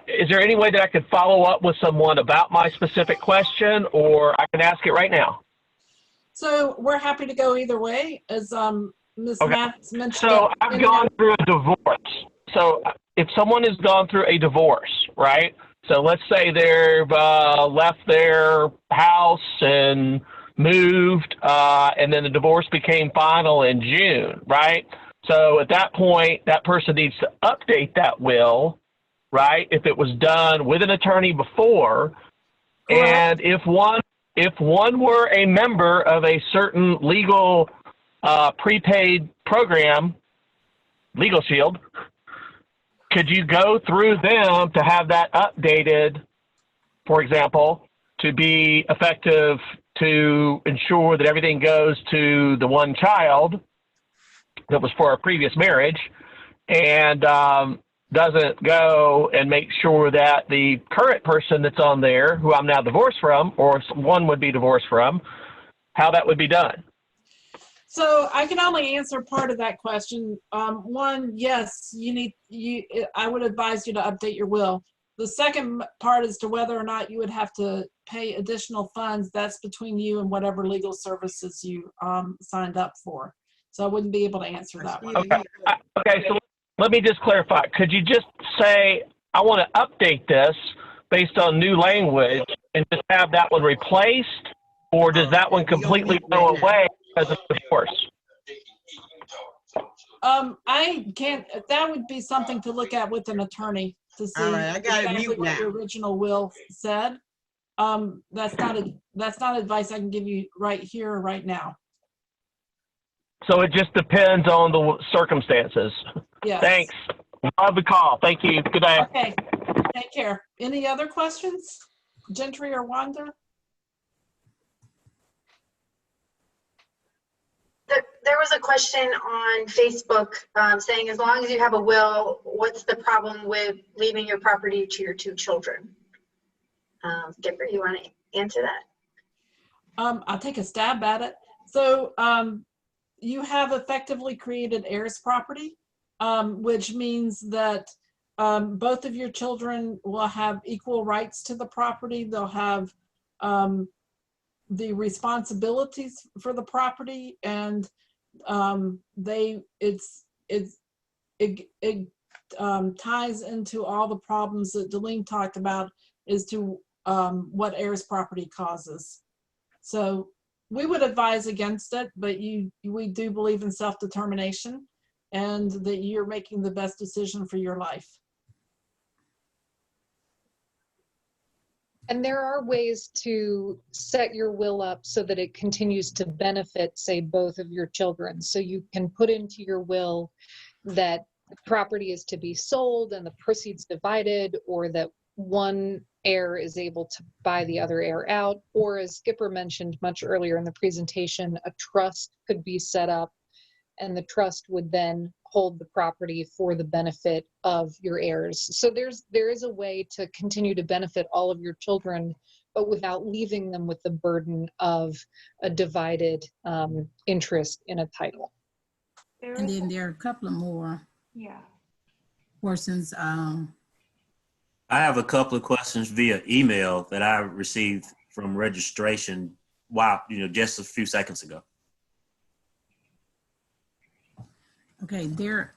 is there any way that I could follow up with someone about my specific question, or I can ask it right now? So we're happy to go either way, as Ms. Mathis mentioned. So I've gone through a divorce. So if someone has gone through a divorce, right? So let's say they've left their house and moved, and then the divorce became final in June, right? So at that point, that person needs to update that will, right? If it was done with an attorney before, and if one were a member of a certain legal prepaid program, Legal Shield, could you go through them to have that updated, for example, to be effective to ensure that everything goes to the one child that was for a previous marriage and doesn't go and make sure that the current person that's on there, who I'm now divorced from, or one would be divorced from, how that would be done? So I can only answer part of that question. One, yes, I would advise you to update your will. The second part as to whether or not you would have to pay additional funds, that's between you and whatever legal services you signed up for. So I wouldn't be able to answer that one. Okay, so let me just clarify. Could you just say, I want to update this based on new language and just have that one replaced? Or does that one completely go away as a divorce? I can't, that would be something to look at with an attorney to see All right, I got it exactly mute what now. the original will said. That's not advice I can give you right here, right now. So it just depends on the circumstances. Yes. Thanks. Love the call. Thank you. Good day. Okay, take care. Any other questions? Gentry or Wanda? There was a question on Facebook saying, as long as you have a will, what's the problem with leaving your property to your 2 children? Skipper, you want to answer that? I'll take a stab at it. So you have effectively created heirs property, which means that both of your children will have equal rights to the property. They'll have the responsibilities for the property, and it ties into all the problems that Delene talked about as to what heirs property causes. So we would advise against it, but we do believe in self-determination and that you're making the best decision for your life. And there are ways to set your will up so that it continues to benefit, say, both of your children. So you can put into your will that the property is to be sold and the proceeds divided, or that one heir is able to buy the other heir out, or as Skipper mentioned much earlier in the presentation, a trust could be set up and the trust would then hold the property for the benefit of your heirs. So there is a way to continue to benefit all of your children, but without leaving them with the burden of a divided interest in a title. And then there are a couple of more portions. I have a couple of questions via email that I received from registration. Wow, just a few seconds ago. Okay, there.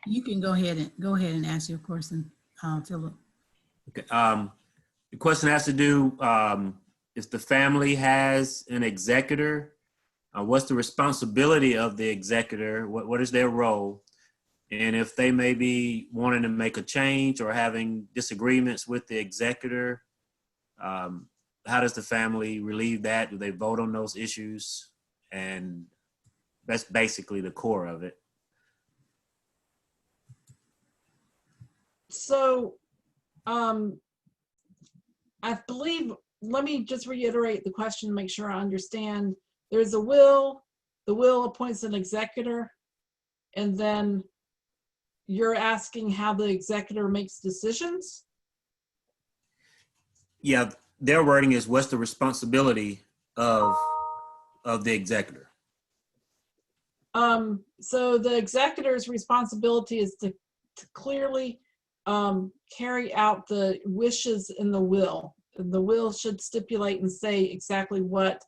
You can go ahead and ask your question, Philip. Okay. The question has to do if the family has an executor, what's the responsibility of the executor? What is their role? And if they may be wanting to make a change or having disagreements with the executor, how does the family relieve that? Do they vote on those issues? And that's basically the core of it. So I believe, let me just reiterate the question to make sure I understand. There's a will, the will appoints an executor, and then you're asking how the executor makes decisions? Yeah, their wording is, what's the responsibility of the executor? So the executor's responsibility is to clearly carry out the wishes in the will. The will should stipulate and say exactly what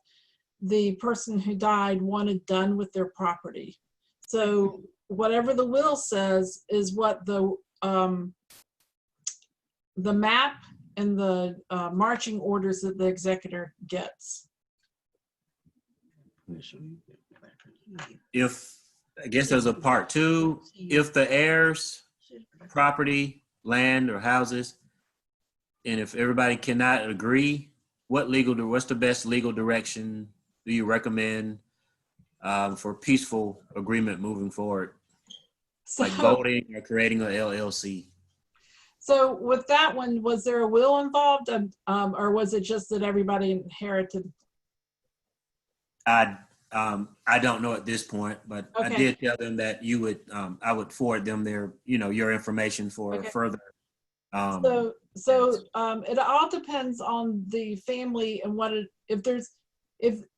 the person who died wanted done with their property. So whatever the will says is what the map and the marching orders that the executor gets. If, I guess there's a part 2, if the heirs, property, land, or houses, and if everybody cannot agree, what's the best legal direction do you recommend for peaceful agreement moving forward? Like voting or creating an LLC? So with that one, was there a will involved, or was it just that everybody inherited? I don't know at this point, but Okay. I did tell them that you would, I would forward them their, your information for further. So it all depends on the family and what it,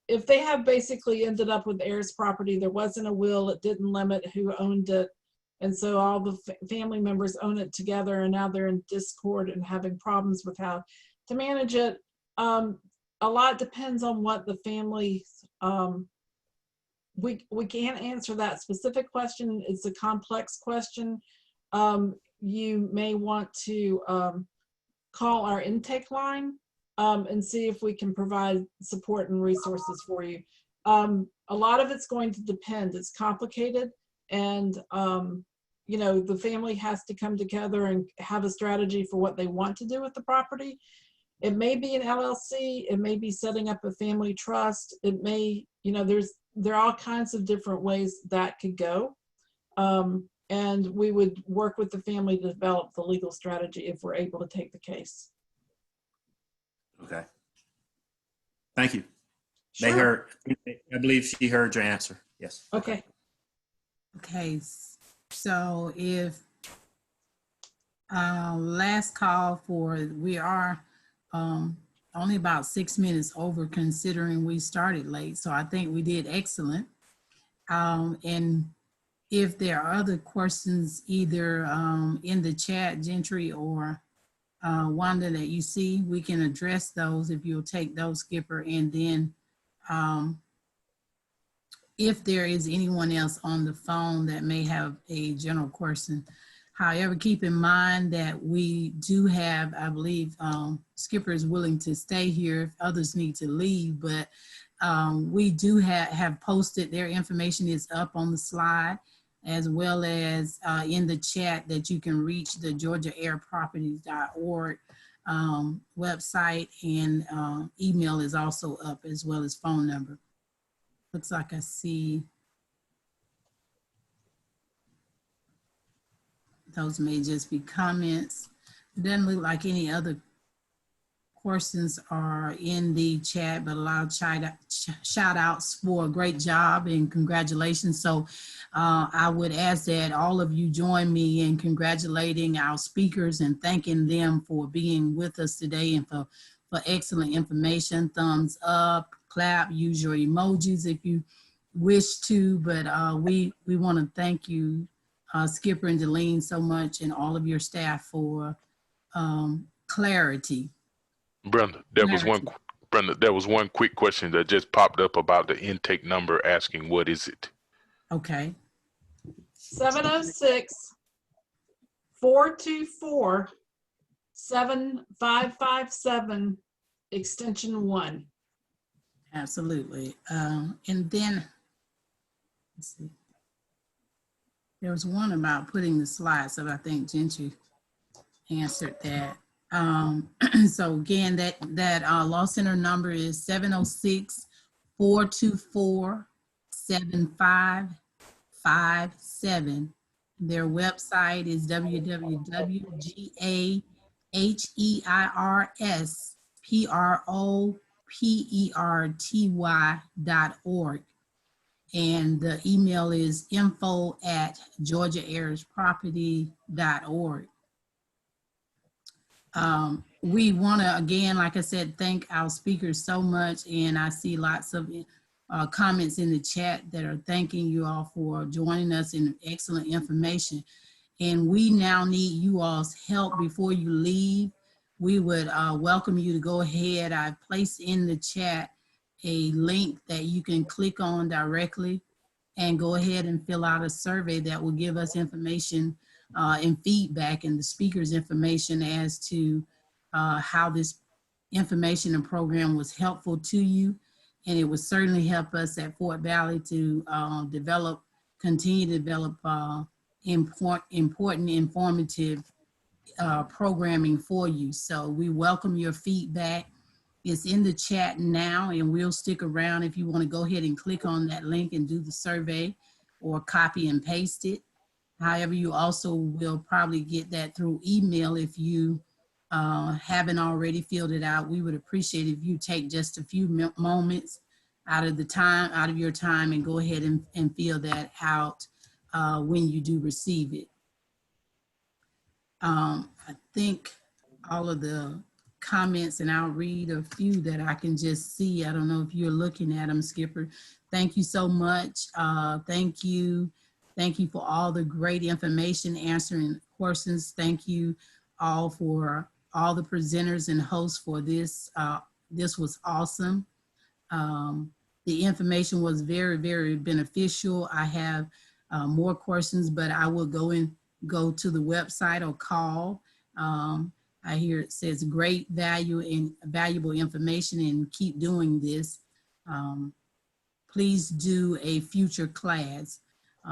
if they have basically ended up with heirs property, there wasn't a will, it didn't limit who owned it. And so all the family members own it together, and now they're in discord and having problems with how to manage it. A lot depends on what the family, we can't answer that specific question. It's a complex question. You may want to call our intake line and see if we can provide support and resources for you. a lot of it's going to depend. It's complicated, and you know, the family has to come together and have a strategy for what they want to do with the property. It may be an LLC, it may be setting up a family trust, it may, you know, there are all kinds of different ways that could go. And we would work with the family to develop the legal strategy if we're able to take the case. Okay. Thank you. Sure. They heard, I believe she heard your answer. Yes. Okay. Okay, so if last call for, we are only about 6 minutes over considering we started late, so I think we did excellent. And if there are other questions, either in the chat, Gentry or Wanda, that you see, we can address those if you'll take those, Skipper. And then if there is anyone else on the phone that may have a general question. However, keep in mind that we do have, I believe Skipper is willing to stay here if others need to leave, but we do have posted, their information is up on the slide, as well as in the chat, that you can reach the GeorgiaAirProperties.org website, and email is also up, as well as phone number. Looks like I see those may just be comments. It doesn't look like any other questions are in the chat, but a lot of shout outs for a great job and congratulations. So I would ask that all of you join me in congratulating our speakers and thanking them for being with us today, and for excellent information. Thumbs up, clap, use your emojis if you wish to, but we want to thank you, Skipper and Delene, so much, and all of your staff for clarity. Brenda, there was one quick question that just popped up about the intake number, asking what is it? Okay. 706-424-7557, extension 1. Absolutely. And then, let's see. There was one about putting the slides, so I think Gentry answered that. So again, that law center number is 706-424-7557. Their website is www.GAHEIRSPROPERTY.org. And the email is info@GeorgiaAirsProperty.org. We want to, again, like I said, thank our speakers so much. And I see lots of comments in the chat that are thanking you all for joining us in excellent information. And we now need you all's help before you leave. We would welcome you to go ahead. I've placed in the chat a link that you can click on directly and go ahead and fill out a survey that will give us information and feedback, and the speaker's information as to how this information and program was helpful to you. And it would certainly help us at Fort Valley to continue to develop important, informative programming for you. So we welcome your feedback. It's in the chat now, and we'll stick around if you want to go ahead and click on that link and do the survey, or copy and paste it. However, you also will probably get that through email if you haven't already filled it out. We would appreciate if you take just a few moments out of your time and go ahead and fill that out when you do receive it. I think all of the comments, and I'll read a few that I can just see. I don't know if you're looking at them, Skipper. Thank you so much. Thank you. Thank you for all the great information, answering questions. Thank you all for all the presenters and hosts for this. This was awesome. The information was very, very beneficial. I have more questions, but I will go to the website or call. I hear it says great value and valuable information, and keep doing this. please do a future class.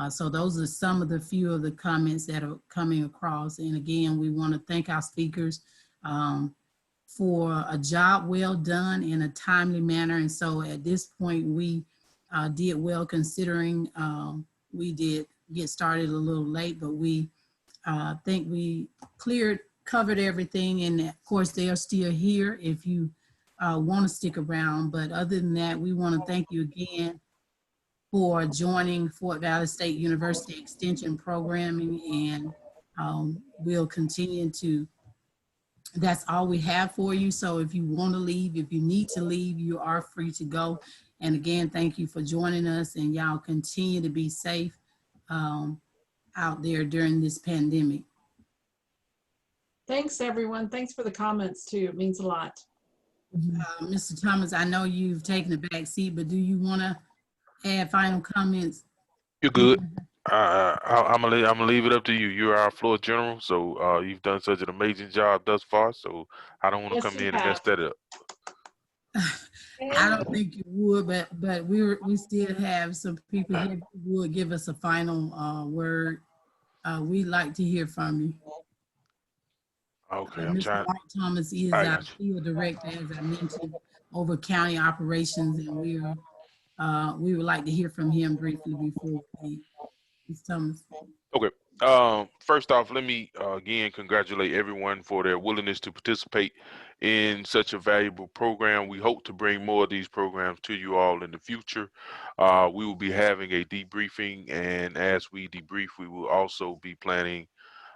So those are some of the few of the comments that are coming across. And again, we want to thank our speakers for a job well done in a timely manner. And so at this point, we did well considering we did get started a little late, but we think we covered everything. And of course, they are still here if you want to stick around. But other than that, we want to thank you again for joining Fort Valley State University Extension Programming, and we'll continue to, that's all we have for you. So if you want to leave, if you need to leave, you are free to go. And again, thank you for joining us, and y'all continue to be safe out there during this pandemic. Thanks, everyone. Thanks for the comments too. It means a lot. Mr. Thomas, I know you've taken the back seat, but do you want to add final comments? You're good. I'm gonna leave it up to you. You're our floor general, so you've done such an amazing job thus far. So I don't want to Yes, come you in and mess have. that up. I don't think you would, but we still have some people here who would give us a final word. We'd like to hear from you. Okay, I'm Mr. trying. Mark Thomas is I our got you. field director, as I mentioned, over county operations, and we would like to hear from him briefly before we, Mr. Thomas. Okay. First off, let me again congratulate everyone for their willingness to participate in such a valuable program. We hope to bring more of these programs to you all in the future. We will be having a debriefing, and as we debrief, we will also be planning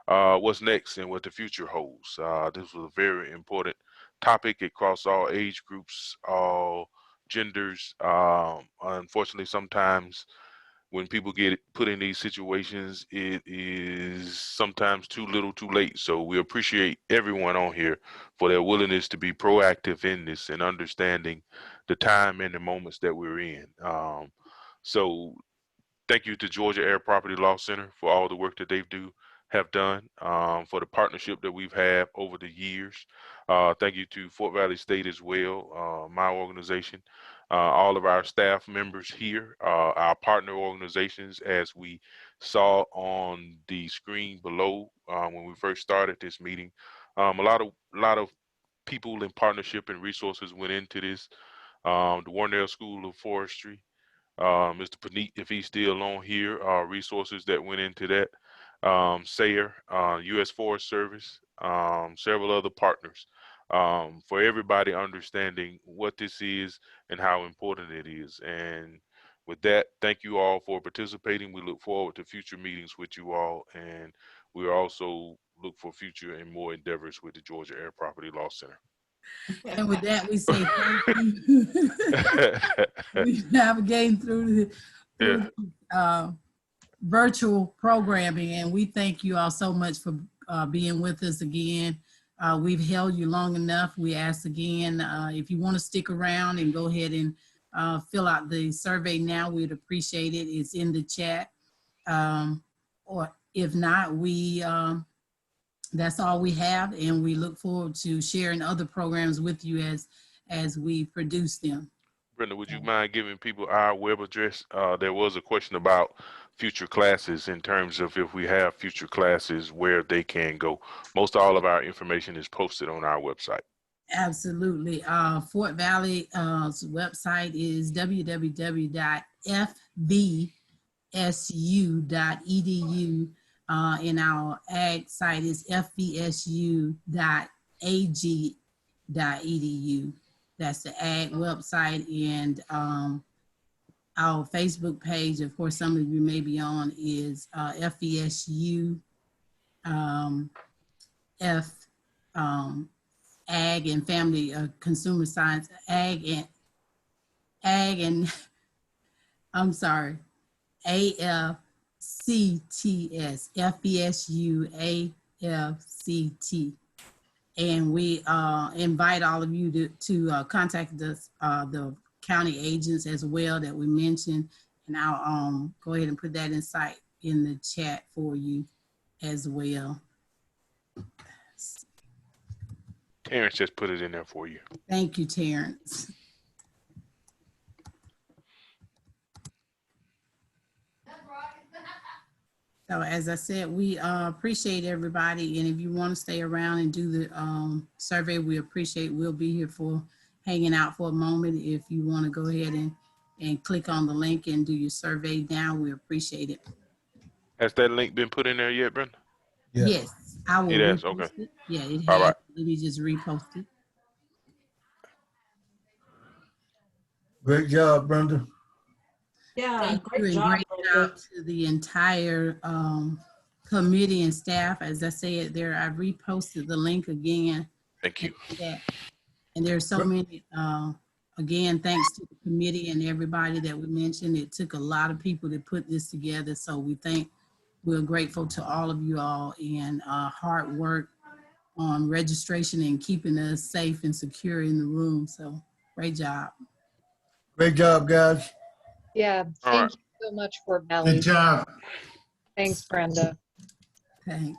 what's next and what the future holds. This was a very important topic across all age groups, all genders. Unfortunately, sometimes when people get put in these situations, it is sometimes too little too late. So we appreciate everyone on here for their willingness to be proactive in this and understanding the time and the moments that we're in. So thank you to Georgia Air Property Law Center for all the work that they have done, for the partnership that we've had over the years. Thank you to Fort Valley State as well, my organization, all of our staff members here, our partner organizations, as we saw on the screen below when we first started this meeting. A lot of people in partnership and resources went into this. The Warnell School of Forestry, Mr. Paneet, if he's still on here, resources that went into that. SARE, U.S. Forest Service, several other partners, for everybody understanding what this is and how important it is. And with that, thank you all for participating. We look forward to future meetings with you all, and we also look for future and more endeavors with the Georgia Air Property Law Center. And with that, we say thank you. We navigating through the virtual programming, and we thank you all so much for being with us again. We've held you long enough. We ask again, if you want to stick around and go ahead and fill out the survey now, we'd appreciate it. It's in the chat. Or if not, that's all we have, and we look forward to sharing other programs with you as we produce them. Brenda, would you mind giving people our web address? There was a question about future classes in terms of if we have future classes, where they can go. Most all of our information is posted on our website. Absolutely. Fort Valley's website is www.fvsu.edu. And our ag site is fvsu.ag.edu. That's the ag website. And our Facebook page, of course, some of you may be on, is FVSU Ag and Family Consumer Science, ag and I'm sorry, AFCTS, FVSU AFCT. And we invite all of you to contact us, the county agents as well that we mentioned, and I'll go ahead and put that in the chat for you as well. Terrence just put it in there for you. Thank you, Terrence. So as I said, we appreciate everybody. And if you want to stay around and do the survey, we appreciate, we'll be here for hanging out for a moment. If you want to go ahead and click on the link and do your survey now, we appreciate it. Has that link been put in there yet, Brenda? Yeah. Yes, I will It has, repost okay. it. Yeah, it All has. right. Let me just repost it. Great job, Brenda. Yeah, Thank you great and job, great Brenda. job to the entire committee and staff. As I said there, I reposted the link again. Thank you. And there's so many, again, thanks to the committee and everybody that we mentioned. It took a lot of people to put this together. So we're grateful to all of you all and hard work on registration and keeping us safe and secure in the room. So great job. Great job, guys. Yeah, All thank you so much for Belly. Good job. Thanks, Brenda. Thanks.